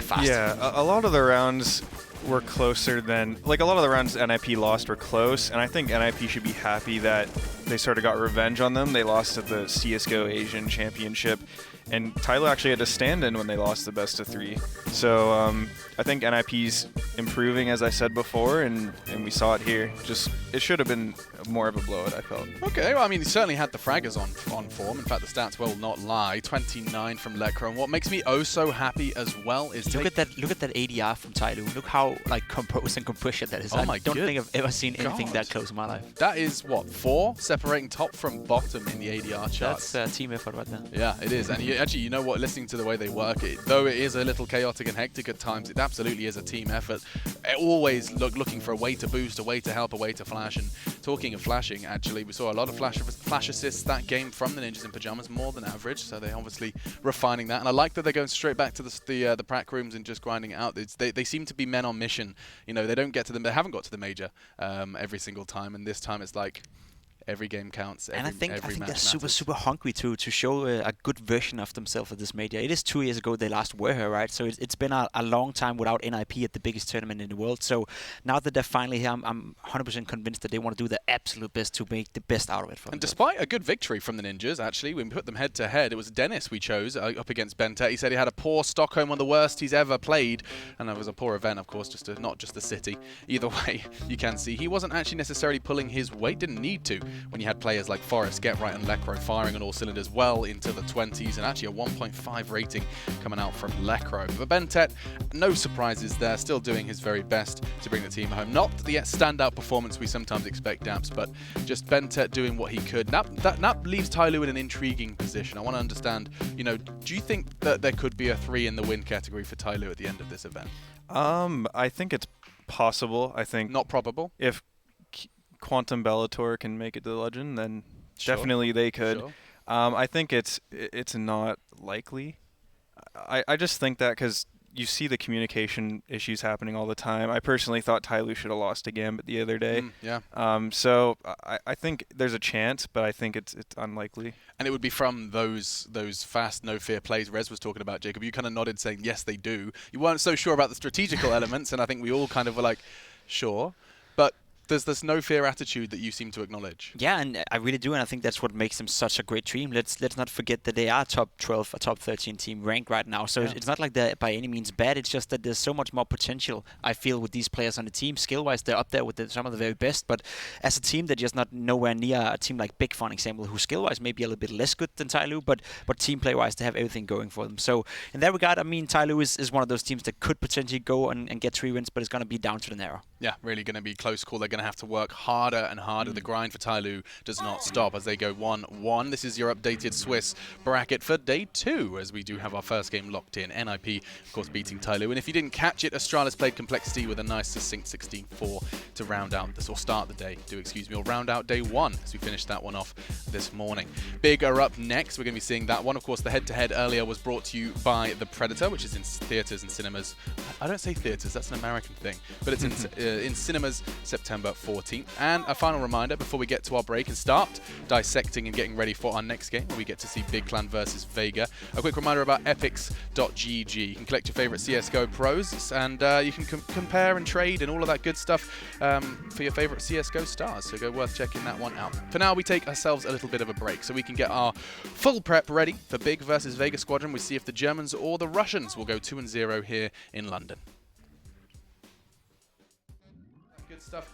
fast. Yeah, a lot of the rounds were closer than, like, a lot of the rounds NIP lost were close, and I think NIP should be happy that they sort of got revenge on them. They lost at the CSGO Asian Championship, and Tyloo actually had to stand in when they lost the best of 3. So I think NIP's improving, as I said before, and we saw it here. Just, it should have been more of a blowout, I felt. Okay, well, I mean, he certainly had the fraggers on form. In fact, the stats will not lie. 29 from Lekra. And what makes me oh so happy as well is look at that ADR from Tyloo. Look how composed and compression that is. Oh my I don't think I've ever seen anything that close in my life. That is what, 4 separating top from bottom in the ADR charts. That's a team effort right there. Yeah, it is. And you know what? Listening to the way they work, though it is a little chaotic and hectic at times, it absolutely is a team effort. Always looking for a way to boost, a way to help, a way to flash. And talking of flashing, actually, we saw a lot of flash assists that game from the Ninjas in Pyjamas, more than average. So they're obviously refining that. And I like that they're going straight back to the prac rooms and just grinding it out. They seem to be men on mission. You know, they haven't got to the major every single time. And this time it's like, every game counts. And I think every match they're super matters. super hungry to show a good version of themselves at this major. It is 2 years ago they last were here, right? So it's been a long time without NIP at the biggest tournament in the world. So now that they're finally here, I'm 100% convinced that they want to do their absolute best to make the best out of it for them. And despite a good victory from the Ninjas, actually, when we put them head to head, it was Dennis we chose up against Bentet. He said he had a poor Stockholm, one of the worst he's ever played, and it was a poor event, of course, not just the city. Either way, you can see he wasn't actually necessarily pulling his weight, didn't need to, when you had players like Forrest, Getright, and Lekro firing on all cylinders well into the 20s, and actually a 1.5 rating coming out from Lekro. But Bentet, no surprises there, still doing his very best to bring the team home. Not the standout performance we sometimes expect, Daps, but just Bentet doing what he could. That leaves Tyloo in an intriguing position. I want to understand, do you think that there could be a 3 in the win category for Tyloo at the end of this event? I think it's possible. I think not probable. If Quantum Bellator can make it to the Legend, then Sure. definitely they could. Sure. I think it's not likely. I just think that because you see the communication issues happening all the time. I personally thought Tyloo should have lost to Gambit the other day. Yeah. So I think there's a chance, but I think it's unlikely. And it would be from those fast, no fear plays Rez was talking about, Jacob. You kind of nodded saying, yes, they do. You weren't so sure about the strategical elements, and I think we all kind of were like, sure. But there's this no fear attitude that you seem to acknowledge. Yeah, and I really do, and I think that's what makes them such a great team. Let's not forget that they are top 12, a top 13 team ranked right now. So it's not like they're by any means bad. It's just that there's so much more potential, I feel, with these players on the team. Skill-wise, they're up there with some of the very best, but as a team, they're just not nowhere near a team like Big, for example, who skill-wise may be a little bit less good than Tyloo, but team play-wise, they have everything going for them. So in that regard, I mean, Tyloo is one of those teams that could potentially go and get 3 wins, but it's going to be down to the narrow. Yeah, really going to be close call. They're going to have to work harder and harder. The grind for Tyloo does not stop as they go 1-1. This is your updated Swiss bracket for day 2, as we do have our first game locked in. NIP, of course, beating Tyloo. And if you didn't catch it, Astralis played Complexity with a nice succinct 16-4 to round out this, or start the day, or round out day 1 as we finished that one off this morning. Big are up next. We're going to be seeing that one. Of course, the head-to-head earlier was brought to you by The Predator, which is in theatres and cinemas. I don't say theatres, that's an American thing, but it's in cinemas September 14th. And a final reminder before we get to our break and start dissecting and getting ready for our next game where we get to see Big Clan versus Vega. A quick reminder about epics.gg. You can collect your favorite CSGO pros and you can compare and trade and all of that good stuff for your favorite CSGO stars. So worth checking that one out. For now, we take ourselves a little bit of a break so we can get our full prep ready for Big versus Vega Squadron. We see if the Germans or the Russians will go 2-0 here in London. Good stuff.